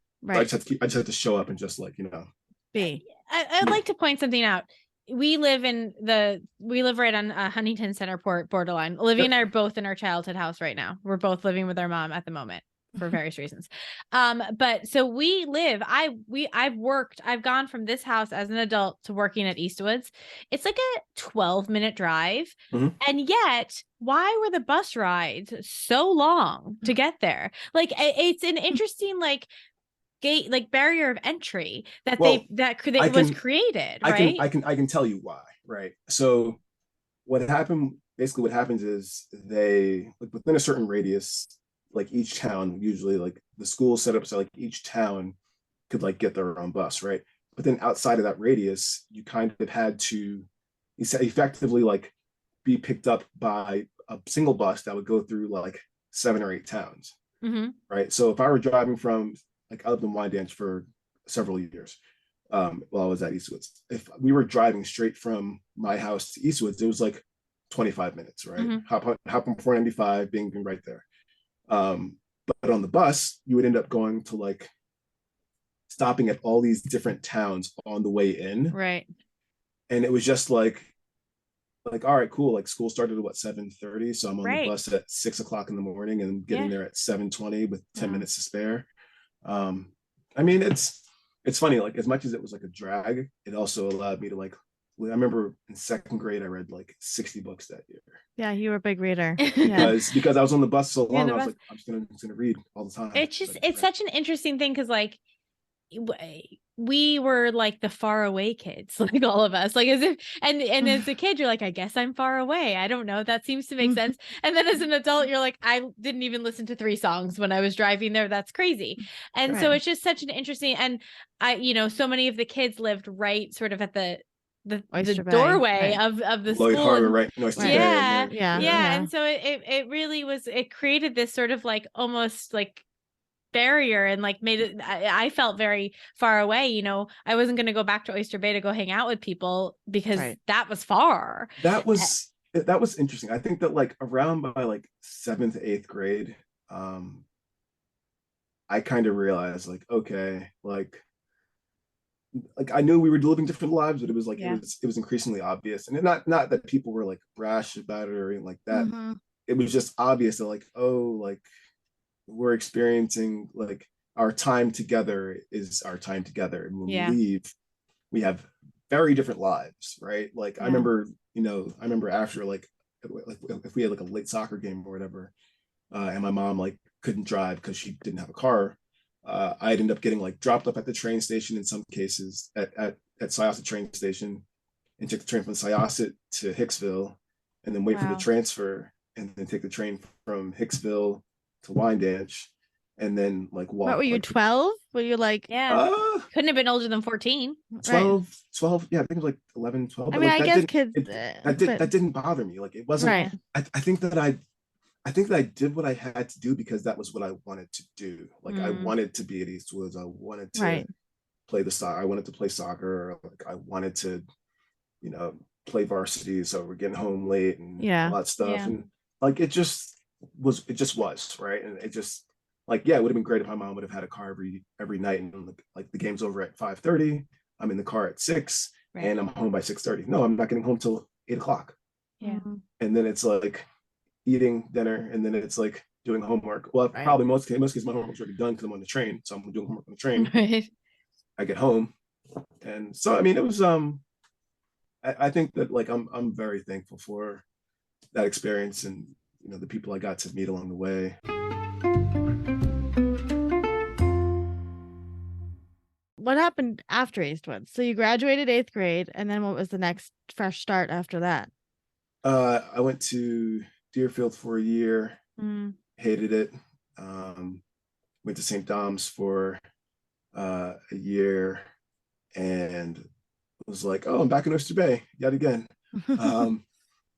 Speaker 3: So I just had to show up and just like,
Speaker 2: be.
Speaker 1: I'd like to point something out. We live right on Huntington Centerport borderline. Olivia and I are both in our childhood house right now. We're both living with our mom at the moment for various reasons. But so we live, I've gone from this house as an adult to working at Eastwoods. It's like a 12-minute drive. And yet, why were the bus rides so long to get there? Like, it's an interesting, like, gate, like barrier of entry that was created, right?
Speaker 3: I can tell you why, right? So what happens is they, like, within a certain radius, like each town, usually like the school set up so like each town could like get their own bus, right? But then outside of that radius, you kind of had to effectively like be picked up by a single bus that would go through like 7 or 8 towns, right? So if I were driving from, like, I lived in Wyandanch for several years while I was at Eastwoods. If we were driving straight from my house to Eastwoods, it was like 25 minutes, right? Hop on 495, being right there. But on the bus, you would end up going to like stopping at all these different towns on the way in.
Speaker 2: Right.
Speaker 3: And it was just like, all right, cool. Like school started at 7:30. So I'm on the bus at 6 o'clock in the morning and getting there at 7:20 with 10 minutes to spare. I mean, it's funny, like, as much as it was like a drag, it also allowed me to like, I remember in 2nd grade, I read like 60 books that year.
Speaker 2: Yeah, you were a big reader.
Speaker 3: Because I was on the bus so long, I was like, I'm just gonna read all the time.
Speaker 1: It's just, it's such an interesting thing, because like we were like the far away kids, like all of us, like as if, and as a kid, you're like, I guess I'm far away. I don't know. That seems to make sense. And then as an adult, you're like, I didn't even listen to 3 songs when I was driving there. That's crazy. And so it's just such an interesting, and so many of the kids lived right sort of at the doorway of the
Speaker 3: Lloyd
Speaker 1: school.
Speaker 3: Harbor, right?
Speaker 1: Yeah. And so it really was, it created this sort of like almost like barrier, and like made it, I felt very far away. I wasn't going to go back to Oyster Bay to go hang out with people because that was far.
Speaker 3: That was interesting. I think that like around by like 7th, 8th grade, I kind of realized like, okay, like I knew we were living different lives, but it was like it was increasingly obvious, and not that people were like brash about it or anything like that. It was just obvious that like, oh, like we're experiencing, like, our time together is our time together, and when we leave, we have very different lives, right? Like I remember after like if we had like a late soccer game or whatever, and my mom like couldn't drive because she didn't have a car, I'd end up getting like dropped up at the train station in some cases at Syosset train station, and take the train from Syosset to Hicksville, and then wait for the transfer, and then take the train from Hicksville to Wyandanch, and then like walk.
Speaker 2: What were you,
Speaker 3: like
Speaker 2: 12? Were you like,
Speaker 1: couldn't have been older than 14.
Speaker 3: 12,
Speaker 2: right.
Speaker 3: 12, yeah, I think it was like 11, 12.
Speaker 2: I
Speaker 3: But
Speaker 2: mean,
Speaker 3: like
Speaker 2: I
Speaker 3: that
Speaker 2: guess
Speaker 3: didn't
Speaker 2: kids,
Speaker 3: that didn't bother me. Like it wasn't.
Speaker 2: right.
Speaker 3: I think that I did what I had to do because that was what I wanted to do. Like I wanted to be at Eastwoods. I wanted to play the soccer. I wanted to play soccer. Like I wanted to, you know, play varsity. So we're getting home late and all that stuff.
Speaker 1: Yeah.
Speaker 3: And like it just was right. And it just like, yeah, it would have been great if my mom would have had a car every night, and like the game's over at 5:30. I'm in the car at 6 and I'm home by 6:30. No, I'm not getting home till 8 o'clock.
Speaker 1: Yeah.
Speaker 3: And then it's like eating dinner, and then it's like doing homework. Well, probably most cases my homework's already done because I'm on the train. So I'm doing homework on the train.
Speaker 1: Right.
Speaker 3: I get home. And so I mean it was I think that like I'm very thankful for that experience, and you know the people I got to meet along the way.
Speaker 2: What happened after Eastwood? So you graduated 8th grade, and then what was the next fresh start after that?
Speaker 3: I went to Deerfield for a year, hated it. Went to St. Dom's for a year, and was like, oh, I'm back in Oyster Bay yet again.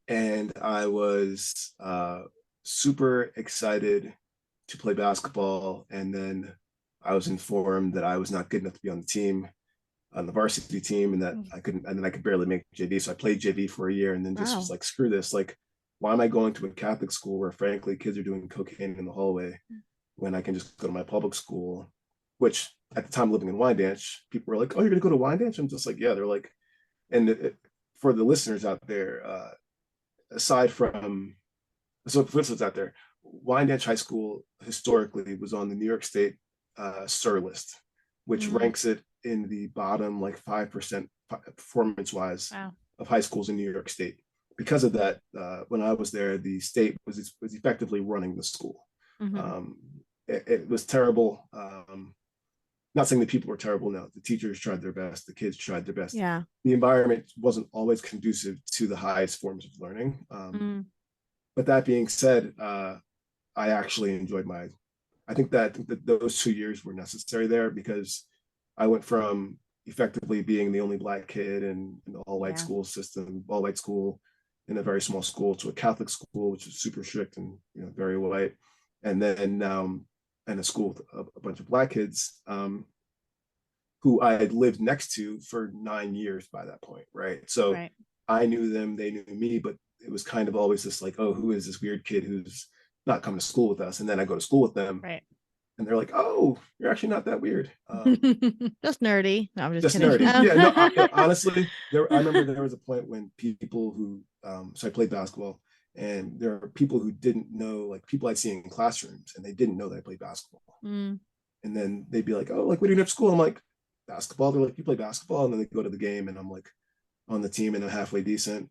Speaker 3: And I was super excited to play basketball, and then I was informed that I was not good enough to be on the team, on the varsity team, and that I couldn't, and then I could barely make JV. So I played JV for a year, and then just was like, screw this. Like, why am I going to a Catholic school where, frankly, kids are doing cocaine in the hallway when I can just go to my public school? Which at the time, living in Wyandanch, people were like, "Oh, you're gonna go to Wyandanch?" I'm just like, "Yeah." They're like, and for the listeners out there, aside from, so for instance, out there, Wyandanch High School historically was on the New York State SIR list, which ranks it in the bottom like 5% performance wise of high schools in New York State. Because of that, when I was there, the state was effectively running the school. It was terrible. Not saying that people were terrible. No, the teachers tried their best. The kids tried their best.
Speaker 2: Yeah.
Speaker 3: The environment wasn't always conducive to the highest forms of learning. But that being said, I actually enjoyed I think that those 2 years were necessary there, because I went from effectively being the only Black kid in an all-white school system, all-white school in a very small school, to a Catholic school, which is super strict and very white. And then in a school with a bunch of Black kids who I had lived next to for 9 years by that point, right? So I knew them, they knew me, but it was kind of always this like, oh, who is this weird kid who's not coming to school with us? And then I go to school with them, and they're like, oh, you're actually not that weird.
Speaker 2: Just nerdy. No, I'm just
Speaker 3: kidding.
Speaker 2: Nerdy.
Speaker 3: Yeah, no, honestly, I remember there was a point when people who, so I played basketball, and there are people who didn't know, like people I'd seen in classrooms, and they didn't know that I played basketball. And then they'd be like, oh, like, what do you do after school? I'm like, basketball. They're like, you play basketball? And then they go to the game, and I'm like on the team, and I'm halfway decent.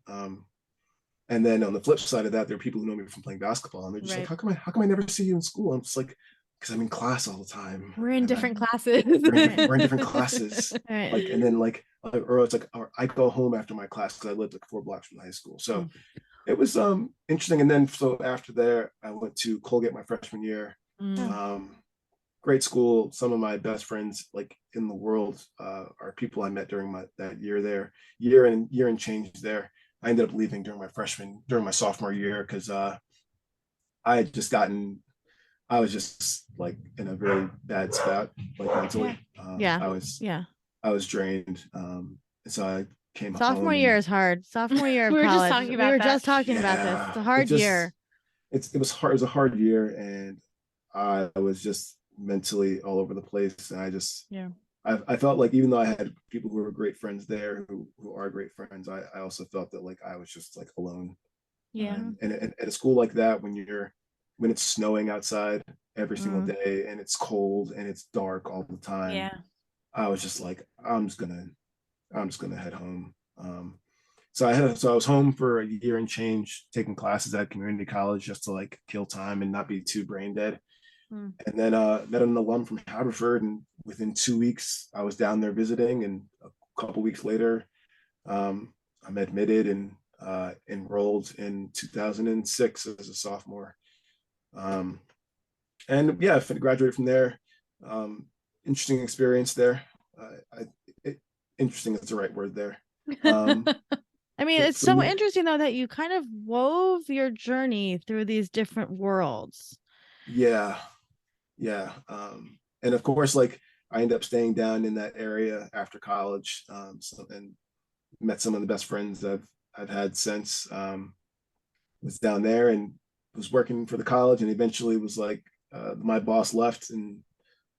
Speaker 3: And then on the flip side of that, there are people who know me from playing basketball, and they're just like, how come I never see you in school? I'm just like, because I'm in class all the time.
Speaker 1: We're in different classes.
Speaker 3: We're in different classes. Like, and then or it's like, or I go home after my class because I lived like 4 blocks from the high school. So it was interesting. And then so after there, I went to Colgate my freshman year. Great school. Some of my best friends like in the world are people I met during that year there, year and change there. I ended up leaving during my sophomore year because I was just like in a very bad spot, like mentally. I was drained. So I came home.
Speaker 2: Sophomore year is hard. Sophomore year of college. We were just talking about this. It's a hard year.
Speaker 3: It was hard. It was a hard year, and I was just mentally all over the place. And I felt like even though I had people who were great friends there, who are great friends, I also felt that like I was just like alone. And at a school like that, when it's snowing outside every single day, and it's cold and it's dark all the time, I was just like, I'm just gonna head home. So I was home for a year and change, taking classes at community college just to like kill time and not be too brain dead. And then met an alum from Haverford, and within 2 weeks I was down there visiting, and a couple weeks later I'm admitted and enrolled in 2006 as a sophomore. And yeah, I graduated from there. Interesting experience there. Interesting is the right word there.
Speaker 2: I mean, it's so interesting though that you kind of wove your journey through these different worlds.
Speaker 3: Yeah. And of course, like I ended up staying down in that area after college, and met some of the best friends I've had since. Was down there and was working for the college, and eventually was like, my boss left, and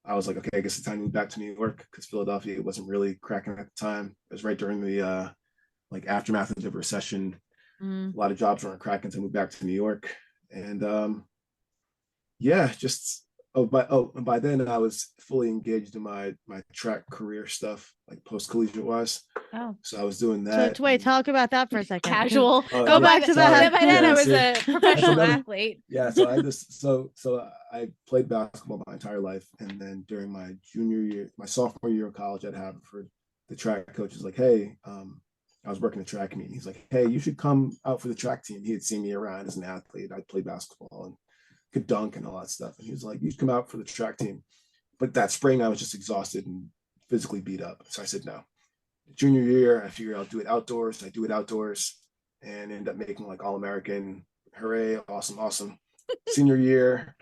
Speaker 3: I was like, okay, I guess it's time to move back to New York, because Philadelphia wasn't really cracking at the time. It was right during the like aftermath of the recession. A lot of jobs weren't cracking, so I moved back to New York. And yeah, just and by then I was fully engaged in my track career stuff, like post collegiate wise.
Speaker 1: Oh,
Speaker 3: so I was doing that.
Speaker 2: So wait, talk about that for a second.
Speaker 1: Casual.
Speaker 2: Go back to that.
Speaker 1: By then I was a professional athlete.
Speaker 3: Yeah, so I just so I played basketball my entire life, and then during my junior year, my sophomore year of college at Haverford, the track coach was like, "Hey, I was working the track meet. He's like, hey, you should come out for the track team." He had seen me around as an athlete. I played basketball and could dunk and all that stuff. And he was like, you should come out for the track team. But that spring, I was just exhausted and physically beat up. So I said no. Junior year, I figured I'll do it outdoors. I do it outdoors and end up making like All-American. Hooray, awesome. Senior year,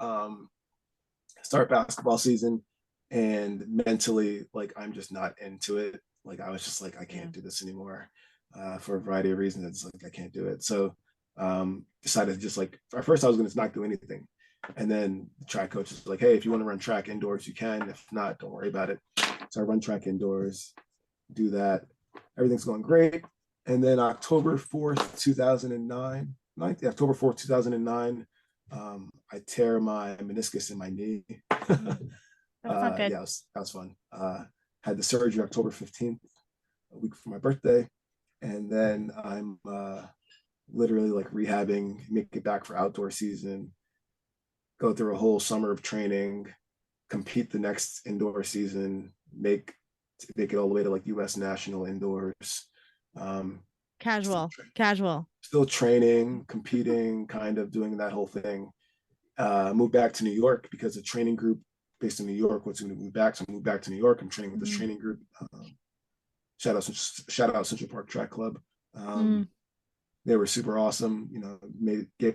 Speaker 3: start basketball season, and mentally, like, I'm just not into it. Like, I was just like, I can't do this anymore. For a variety of reasons. It's like, I can't do it. So decided to just like, at first I was going to not do anything. And then the track coach was like, hey, if you want to run track indoors, you can. If not, don't worry about it. So I run track indoors, do that. Everything's going great. And then October 4th, 2009, October 4th, 2009, I tear my meniscus in my knee.
Speaker 1: That's not good.
Speaker 3: Yeah, that was fun. Had the surgery October 15th, a week before my birthday. And then I'm literally like rehabbing, make it back for outdoor season, go through a whole summer of training, compete the next indoor season, make it all the way to like US national indoors.
Speaker 2: Casual.
Speaker 3: Still training, competing, kind of doing that whole thing. Moved back to New York because the training group based in New York was going to move back. So I moved back to New York. I'm training with this training group. Shout out Central Park Track Club. They were super awesome. You know,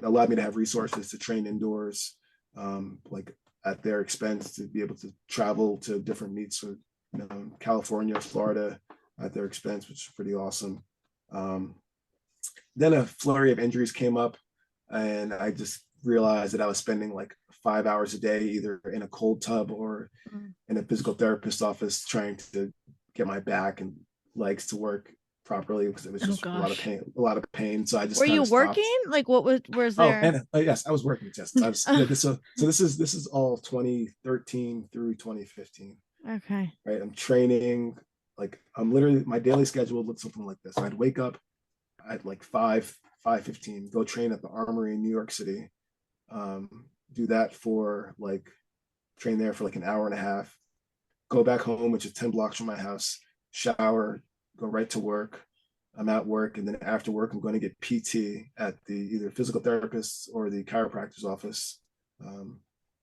Speaker 3: allowed me to have resources to train indoors, like at their expense, to be able to travel to different meets, or California, Florida, at their expense, which is pretty awesome. Then a flurry of injuries came up, and I just realized that I was spending like 5 hours a day either in a cold tub or in a physical therapist office trying to get my back and legs to work properly, because it was just a lot of pain. So I just
Speaker 2: were you working? Like, what was there?
Speaker 3: And yes, I was working. Yes, I was. So this is all 2013 through 2015.
Speaker 2: Okay.
Speaker 3: Right. I'm training. Like, I'm literally, my daily schedule looked something like this. I'd wake up at like 5:15, go train at the Armory in New York City. Do that for like, train there for like an hour and a half, go back home, which is 10 blocks from my house, shower, go right to work. I'm at work, and then after work, I'm going to get PT at the either physical therapist or the chiropractor's office,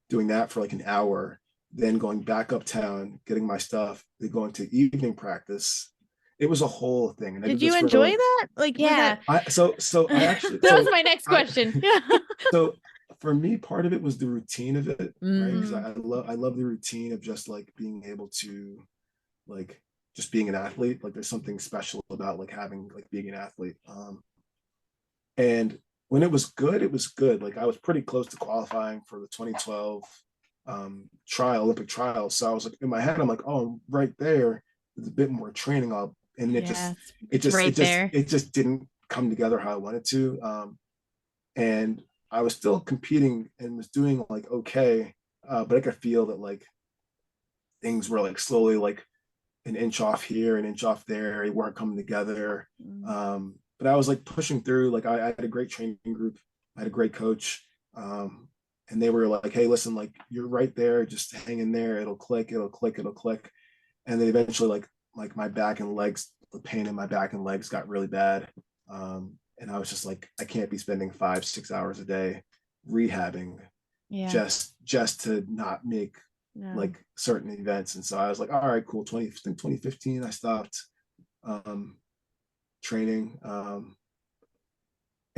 Speaker 3: doing that for like an hour, then going back uptown, getting my stuff, then going to evening practice. It was a whole thing. And
Speaker 2: did you enjoy that? Like,
Speaker 1: yeah.
Speaker 3: I actually,
Speaker 1: that was my next question.
Speaker 3: So for me, part of it was the routine of it, right? Because I love the routine of just like being able to, like, just being an athlete. Like, there's something special about like having, like, being an athlete. And when it was good, it was good. Like, I was pretty close to qualifying for the 2012 Olympic trials. So I was like, in my head, I'm like, oh, I'm right there. There's a bit more training up, and it just didn't come together how I wanted to. And I was still competing and was doing like okay, but I could feel that like things were like slowly like an inch off here, an inch off there. They weren't coming together. But I was like pushing through. Like, I had a great training group. I had a great coach. And they were like, hey, listen, like, you're right there. Just hang in there. It'll click. And then eventually like my back and legs, the pain in my back and legs got really bad. And I was just like, I can't be spending 5-6 hours a day rehabbing just to not make like certain events. And so I was like, all right, cool. 2015, I stopped training.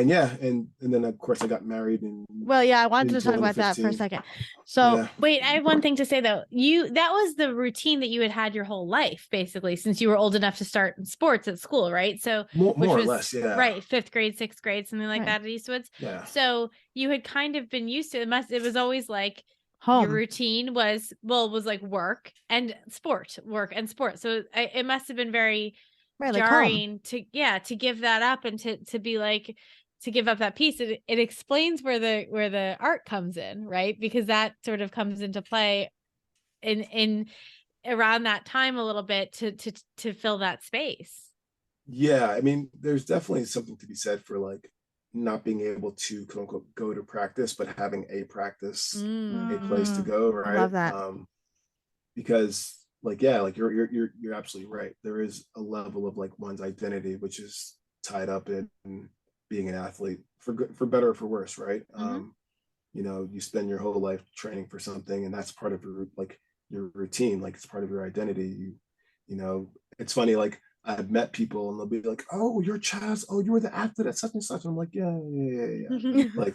Speaker 3: And yeah, and then of course I got married and
Speaker 2: I wanted to talk about that for a second. So
Speaker 1: wait, I have one thing to say though. That was the routine that you had your whole life, basically, since you were old enough to start sports at school, right? So
Speaker 3: more or less,
Speaker 1: right, 5th grade, 6th grade, something like that at Eastwoods.
Speaker 3: Yeah.
Speaker 1: So you had kind of been used to it. It was always like
Speaker 2: home.
Speaker 1: Your routine was like work and sport. So it must have been very jarring to give that up and to be like, to give up that piece. It explains where the art comes in, right? Because that sort of comes into play in around that time a little bit to fill that space.
Speaker 3: Yeah, I mean, there's definitely something to be said for like not being able to quote unquote go to practice, but having a practice, a place to go, right?
Speaker 2: I love that.
Speaker 3: Because like, yeah, like you're absolutely right. There is a level of like one's identity which is tied up in being an athlete, for good, for better or for worse, right? You know, you spend your whole life training for something, and that's part of your routine, like it's part of your identity. You know, it's funny, like I've met people and they'll be like, "Oh, you're Chaz. Oh, you were the athlete at such and such." And I'm like, yeah. Like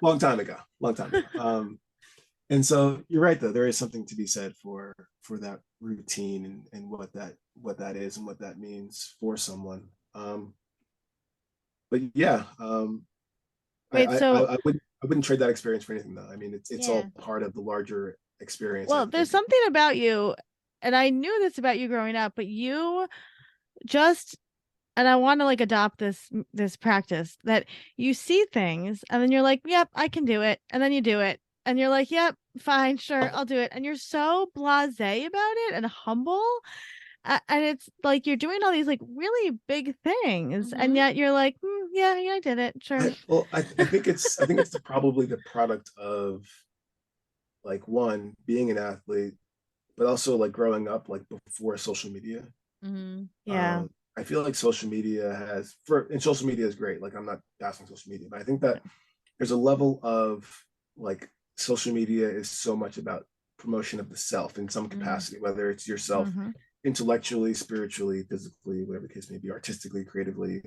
Speaker 3: long time ago. And so you're right, though. There is something to be said for that routine and what that is and what that means for someone. But yeah, I wouldn't trade that experience for anything, though. I mean, it's all part of the larger experience.
Speaker 2: Well, there's something about you, and I knew this about you growing up, but you just, and I want to like adopt this practice that you see things and then you're like, yep, I can do it. And then you do it. And you're like, yep, fine, sure, I'll do it. And you're so blasé about it and humble. And it's like you're doing all these like really big things, and yet you're like, yeah, I did it, sure.
Speaker 3: I think it's probably the product of like one, being an athlete, but also like growing up like before social media.
Speaker 2: Yeah.
Speaker 3: I feel like social media social media is great. Like I'm not bashing social media, but I think that there's a level of like social media is so much about promotion of the self in some capacity, whether it's yourself intellectually, spiritually, physically, whatever the case may be, artistically, creatively.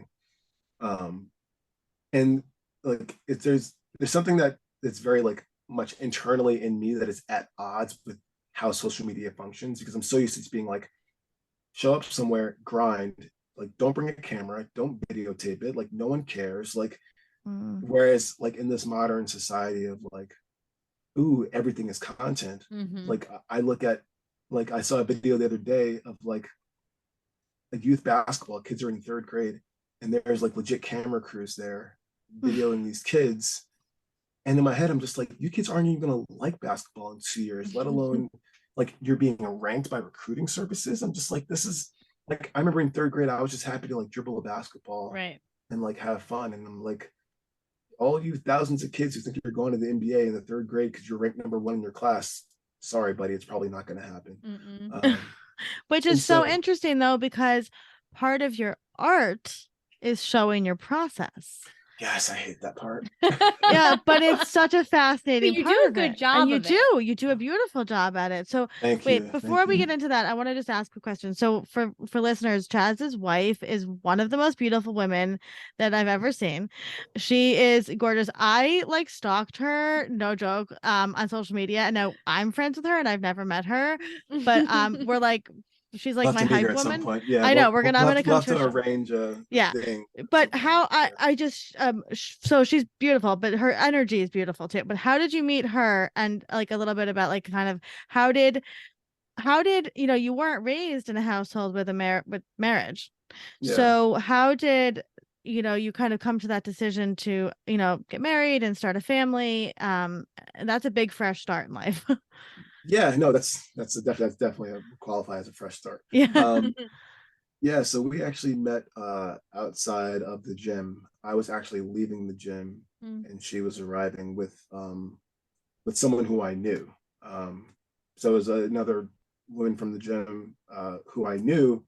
Speaker 3: And like there's something that's very like much internally in me that is at odds with how social media functions, because I'm so used to just being like, show up somewhere, grind, like don't bring a camera, don't videotape it, like no one cares. Like whereas like in this modern society of like, ooh, everything is content. Like I look at, like I saw a video the other day of like a youth basketball, kids are in 3rd grade, and there's like legit camera crews there videoing these kids. And in my head, I'm just like, you kids aren't even gonna like basketball in 2 years, let alone like you're being ranked by recruiting services. I'm just like, this is like, I remember in 3rd grade, I was just happy to like dribble a basketball and like have fun. And I'm like, all you thousands of kids who think you're going to the NBA in the 3rd grade because you're ranked number 1 in your class, sorry, buddy, it's probably not going to happen.
Speaker 2: Which is so interesting, though, because part of your art is showing your process.
Speaker 3: Yes, I hate that part.
Speaker 2: Yeah, but it's such a fascinating part.
Speaker 1: You do a good job.
Speaker 2: And you do a beautiful job at it. So before we get into that, I want to just ask a question. So for listeners, Chaz's wife is one of the most beautiful women that I've ever seen. She is gorgeous. I like stalked her, no joke, on social media. And now I'm friends with her and I've never met her, but we're like, she's like my hype woman.
Speaker 3: Yeah,
Speaker 2: I know. I'm gonna come
Speaker 3: to arrange a thing.
Speaker 2: But how I just so she's beautiful, but her energy is beautiful too. But how did you meet her? And like a little bit about like kind of how did you weren't raised in a household with with marriage. So how did you kind of come to that decision to get married and start a family? And that's a big fresh start in life.
Speaker 3: Yeah, no, that's definitely a qualify as a fresh start. Yeah, so we actually met outside of the gym. I was actually leaving the gym and she was arriving with someone who I knew. So it was another woman from the gym who I knew,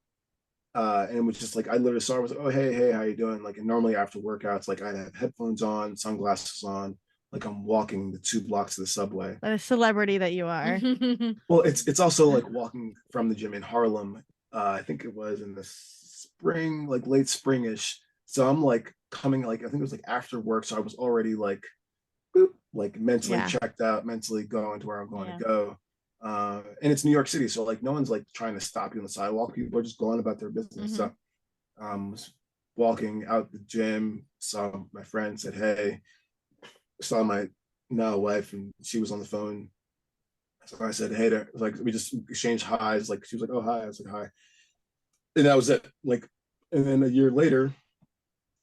Speaker 3: and it was just like I literally saw her, was like, oh hey, how you doing? Like, and normally after workouts, like I'd have headphones on, sunglasses on, like I'm walking the 2 blocks to the subway.
Speaker 2: The celebrity that you are.
Speaker 3: Well, it's also like walking from the gym in Harlem. I think it was in the spring, like late springish. So I'm like coming, like I think it was like after work, so I was already like boop, like mentally checked out, mentally going to where I'm going to go. And it's New York City, so like no one's like trying to stop you on the sidewalk. People are just going about their business. So was walking out the gym, saw my friend, said hey, saw my now wife, and she was on the phone. So I said hey to, like we just exchanged highs. Like she was like, oh hi. I was like hi, and that was it. Like, and then a year later,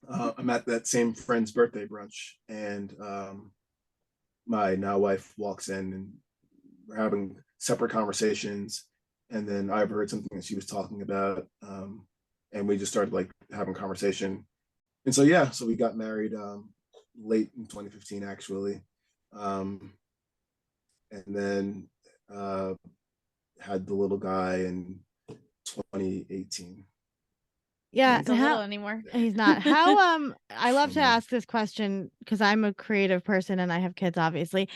Speaker 3: I'm at that same friend's birthday brunch, and my now wife walks in, and we're having separate conversations. And then I've heard something that she was talking about, and we just started like having conversation. And so yeah, so we got married late in 2015 actually, and then had the little guy in 2018.
Speaker 2: Yeah,
Speaker 1: he's not little anymore.
Speaker 2: He's not. How I love to ask this question because I'm a creative person and I have kids, obviously.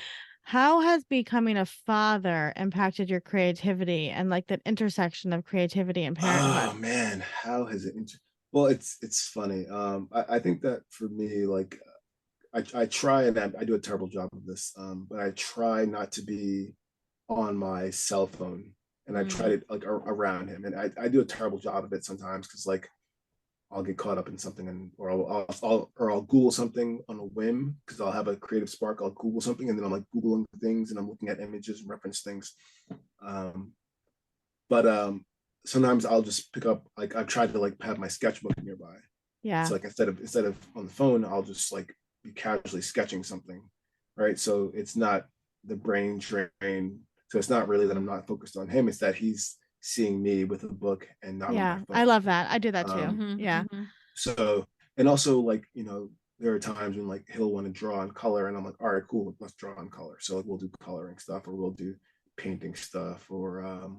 Speaker 2: How has becoming a father impacted your creativity and like that intersection of creativity and parenthood?
Speaker 3: Oh man, how has it? Well, it's funny. I think that for me, like I try, and I do a terrible job of this, but I try not to be on my cell phone, and I try to like around him, and I do a terrible job of it sometimes because like I'll get caught up in something, and or I'll Google something on a whim because I'll have a creative spark. I'll Google something, and then I'm like Googling things, and I'm looking at images and reference things. But sometimes I'll just pick up, like I've tried to like have my sketchbook nearby.
Speaker 2: Yeah.
Speaker 3: So like instead of on the phone, I'll just like be casually sketching something, right? So it's not the brain drain. So it's not really that I'm not focused on him. It's that he's seeing me with a book and not on my phone.
Speaker 2: I love that. I do that too.
Speaker 3: So, and also like, you know, there are times when like he'll want to draw in color, and I'm like, all right, cool, let's draw in color. So like we'll do coloring stuff, or we'll do painting stuff, or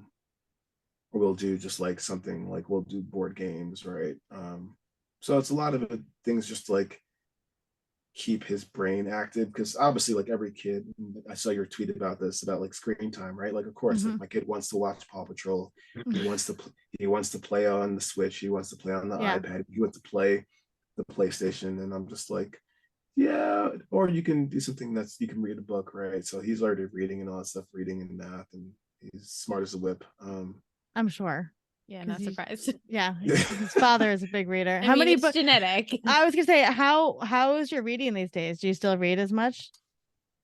Speaker 3: we'll do just like something like we'll do board games, right? So it's a lot of things just like keep his brain active, because obviously like every kid, I saw your tweet about this, about like screen time, right? Like of course like my kid wants to watch Paw Patrol, he wants to play on the Switch, he wants to play on the iPad, he wants to play the PlayStation, and I'm just like, yeah, or you can do something that's, you can read a book, right? So he's already reading and all that stuff, reading and math, and he's smart as a whip.
Speaker 2: I'm sure.
Speaker 1: Yeah, not surprised.
Speaker 2: Yeah, his father is a big reader.
Speaker 1: How many books? Genetic.
Speaker 2: I was gonna say, how is your reading these days? Do you still read as much?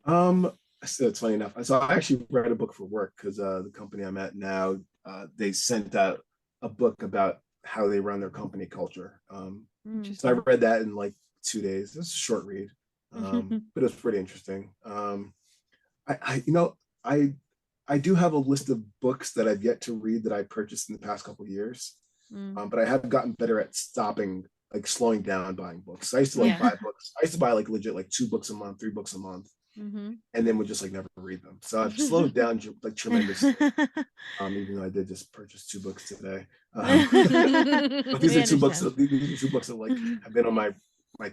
Speaker 3: It's funny enough. So I actually read a book for work because the company I'm at now, they sent out a book about how they run their company culture. So I read that in like 2 days. It's a short read, but it was pretty interesting. I do have a list of books that I've yet to read that I purchased in the past couple of years, but I have gotten better at stopping, like slowing down buying books. I used to like buy books. I used to buy like legit like 2 books a month, 3 books a month, and then would just like never read them. So I've slowed down like tremendously. Even though I did just purchase 2 books today, but these are 2 books. These are 2 books that like have been on my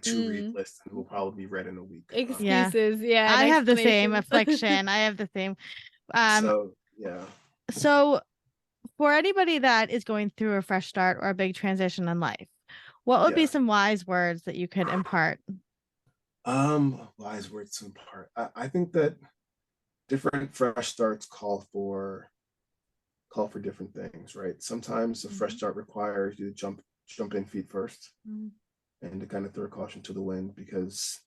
Speaker 3: to read list and will probably be read in a week.
Speaker 1: Excuses,
Speaker 2: I have the same affliction. I have the same. So for anybody that is going through a fresh start or a big transition in life, what would be some wise words that you could impart?
Speaker 3: Wise words to impart. I think that different fresh starts call for different things, right? Sometimes a fresh start requires you to jump in feet first, and to kind of throw caution to the wind, because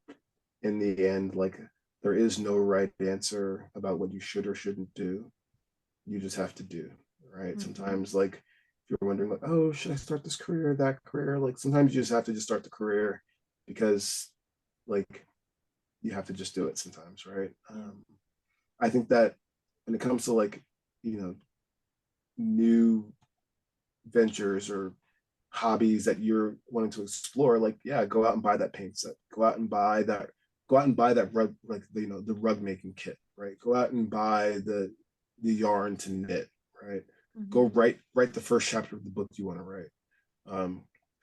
Speaker 3: in the end, like there is no right answer about what you should or shouldn't do. You just have to do, right? Sometimes like if you're wondering like, oh, should I start this career, that career? Like sometimes you just have to just start the career, because like you have to just do it sometimes, right? I think that when it comes to like, you know, new ventures or hobbies that you're wanting to explore, like go out and buy that paint set, go out and buy that rug, like the rug making kit, right? Go out and buy the yarn to knit, right? Go write the first chapter of the book you want to write.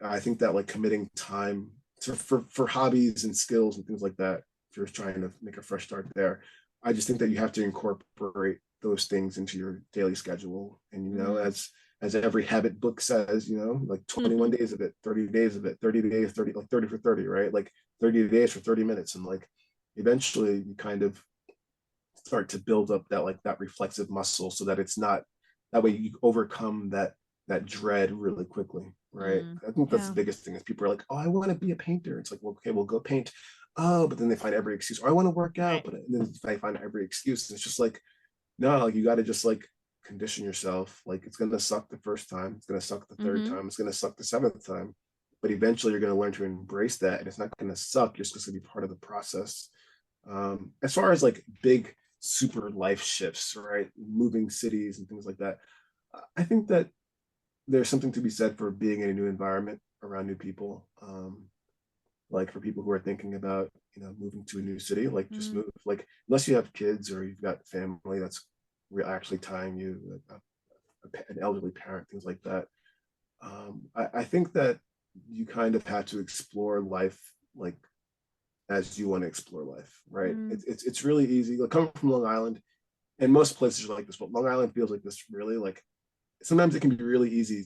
Speaker 3: I think that like committing time for hobbies and skills and things like that if you're trying to make a fresh start there. I just think that you have to incorporate those things into your daily schedule. And, you know, as every habit book says, you know, like 21 days of it, 30 days of it, 30 days, 30, like 30 for 30, right? Like 30 days for 30 minutes. And like, eventually you kind of start to build up that, like that reflexive muscle, so that it's not, that way you overcome that dread really quickly, right? I think that's the biggest thing is people are like, oh, I want to be a painter. It's like, well, okay, we'll go paint. Oh, but then they find every excuse. Or I want to work out, but then they find every excuse. And it's just like, no, like you got to just like condition yourself. Like it's gonna suck the first time, it's gonna suck the third time, it's gonna suck the seventh time, but eventually you're gonna learn to embrace that, and it's not gonna suck. You're just gonna be part of the process. As far as like big super life shifts, right? Moving cities and things like that. I think that there's something to be said for being in a new environment around new people. Like for people who are thinking about, you know, moving to a new city, like just move, like unless you have kids or you've got family that's actually tying you, an elderly parent, things like that. I think that you kind of have to explore life like as you want to explore life, right? It's really easy. Like coming from Long Island, and most places are like this, but Long Island feels like this really, like sometimes it can be really easy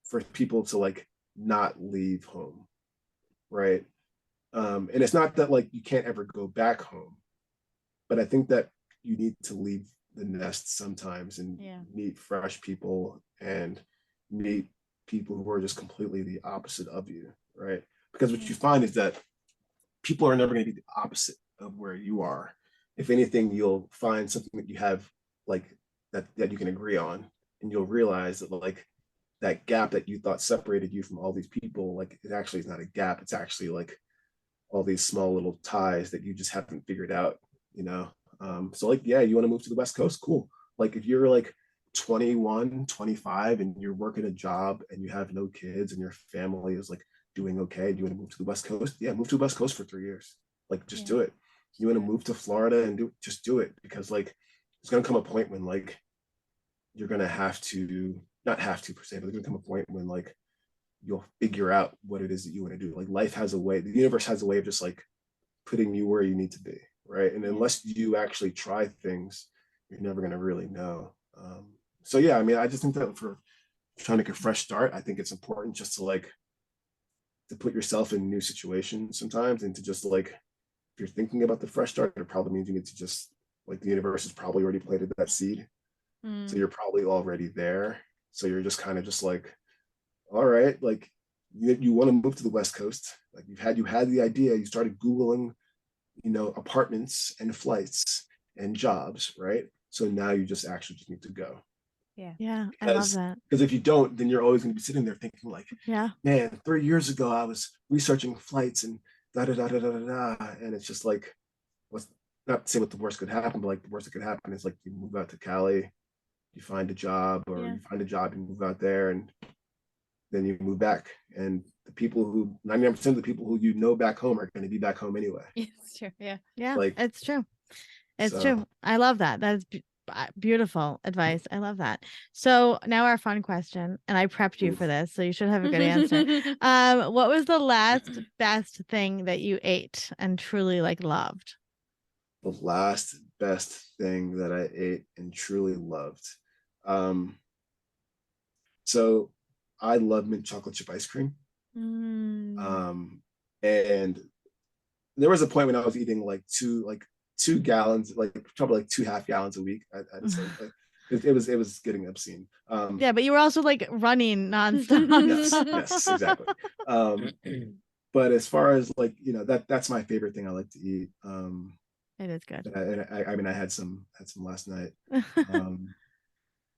Speaker 3: for people to like not leave home, right? And it's not that like you can't ever go back home, but I think that you need to leave the nest sometimes and meet fresh people and meet people who are just completely the opposite of you, right? Because what you find is that people are never going to be the opposite of where you are. If anything, you'll find something that you have like that you can agree on, and you'll realize that like that gap that you thought separated you from all these people, like it actually is not a gap. It's actually like all these small little ties that you just haven't figured out, you know? So like, yeah, you want to move to the West Coast? Cool. Like if you're like 21, 25 and you're working a job and you have no kids and your family is like doing okay, do you want to move to the West Coast? Yeah, move to the West Coast for 3 years. Like just do it. You want to move to Florida and just do it, because like there's gonna come a point when like you're gonna have to, not have to per se, but there's gonna come a point when like you'll figure out what it is that you want to do. Like life has a way, the universe has a way of just like putting you where you need to be, right? And unless you actually try things, you're never gonna really know. So yeah, I mean, I just think that for trying to make a fresh start, I think it's important just to like to put yourself in new situations sometimes, and to just like, if you're thinking about the fresh start, it probably means you need to just like, the universe has probably already planted that seed, so you're probably already there. So you're just kind of just like, all right, like you want to move to the West Coast, like you had the idea, you started Googling, you know, apartments and flights and jobs, right? So now you just actually just need to go.
Speaker 2: Yeah, I love that.
Speaker 3: Because if you don't, then you're always going to be sitting there thinking like, man, 3 years ago I was researching flights and da da da da da da, and it's just like, what's, not to say what the worst could happen, but like the worst that could happen is like you move out to Cali, you find a job, or you find a job, you move out there, and then you move back. And the people who 99% of the people who you know back home are going to be back home anyway.
Speaker 1: It's true. Yeah.
Speaker 2: Like, it's true. It's true. I love that. That's beautiful advice. I love that. So now our fun question, and I prepped you for this, so you should have a good answer. What was the last best thing that you ate and truly like loved?
Speaker 3: The last best thing that I ate and truly loved. So I love mint chocolate chip ice cream. And there was a point when I was eating like 2 gallons, like probably like 2 half gallons a week. I'd say like, it was getting obscene.
Speaker 2: Yeah, but you were also like running nonstop.
Speaker 3: yes, exactly. But as far as like, you know, that's my favorite thing I like to eat.
Speaker 2: It is good.
Speaker 3: I mean, I had some last night.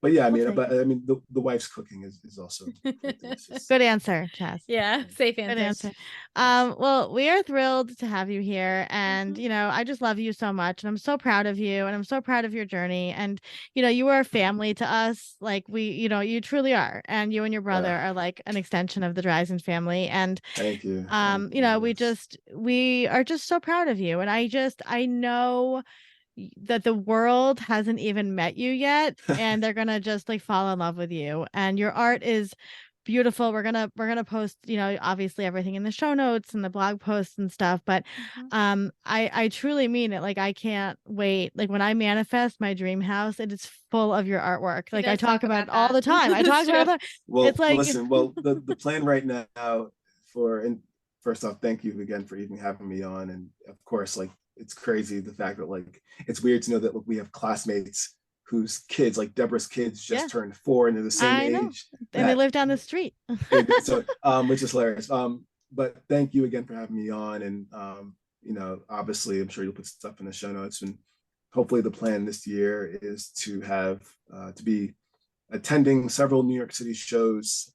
Speaker 3: But yeah, I mean, the wife's cooking is also
Speaker 2: good answer, Chaz.
Speaker 1: Yeah, safe answer.
Speaker 2: Good answer. Well, we are thrilled to have you here, and you know, I just love you so much, and I'm so proud of you, and I'm so proud of your journey. And you know, you are a family to us. Like you know, you truly are, and you and your brother are like an extension of the Dreisen family. And
Speaker 3: thank you.
Speaker 2: You know, we are just so proud of you, and I know that the world hasn't even met you yet, and they're gonna just like fall in love with you, and your art is beautiful. We're gonna post, obviously everything in the show notes and the blog posts and stuff. But I truly mean it. Like, I can't wait. Like, when I manifest my dream house, it is full of your artwork. Like, I talk about it all the time. I talk about it.
Speaker 3: Well,
Speaker 2: it's like,
Speaker 3: listen. Well, the plan right now first off, thank you again for even having me on, and of course, like, it's crazy the fact that, like, it's weird to know that we have classmates whose kids, like Deborah's kids, just turned 4 and they're the same age.
Speaker 2: And they live down the street.
Speaker 3: So, which is hilarious. But thank you again for having me on. And, obviously I'm sure you'll put stuff in the show notes, and hopefully the plan this year is to have, to be attending several New York City shows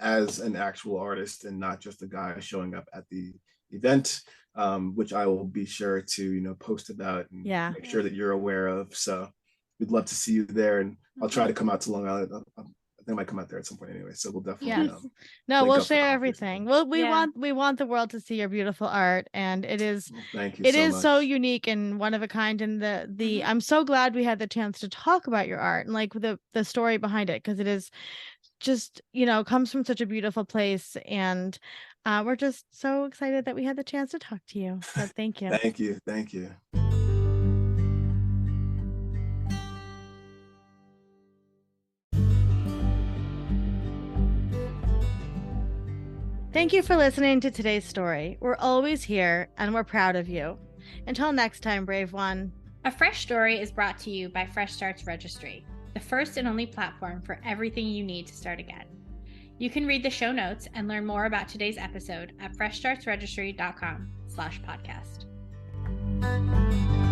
Speaker 3: as an actual artist and not just a guy showing up at the event, which I will be sure to, post about and make sure that you're aware of. So we'd love to see you there, and I'll try to come out to Long Island. I think I might come out there at some point anyway. So we'll definitely.
Speaker 2: We'll share everything. Well, we want the world to see your beautiful art, and it is.
Speaker 3: Thank you.
Speaker 2: It is so unique and one of a kind, and the I'm so glad we had the chance to talk about your art and like the story behind it, because it is just comes from such a beautiful place, and we're just so excited that we had the chance to talk to you. So thank you.
Speaker 3: Thank you.
Speaker 2: Thank you for listening to today's story. We're always here, and we're proud of you. Until next time, brave one.
Speaker 1: A Fresh Story is brought to you by Fresh Starts Registry, the first and only platform for everything you need to start again. You can read the show notes and learn more about today's episode at freshstartsregistry.com/podcast.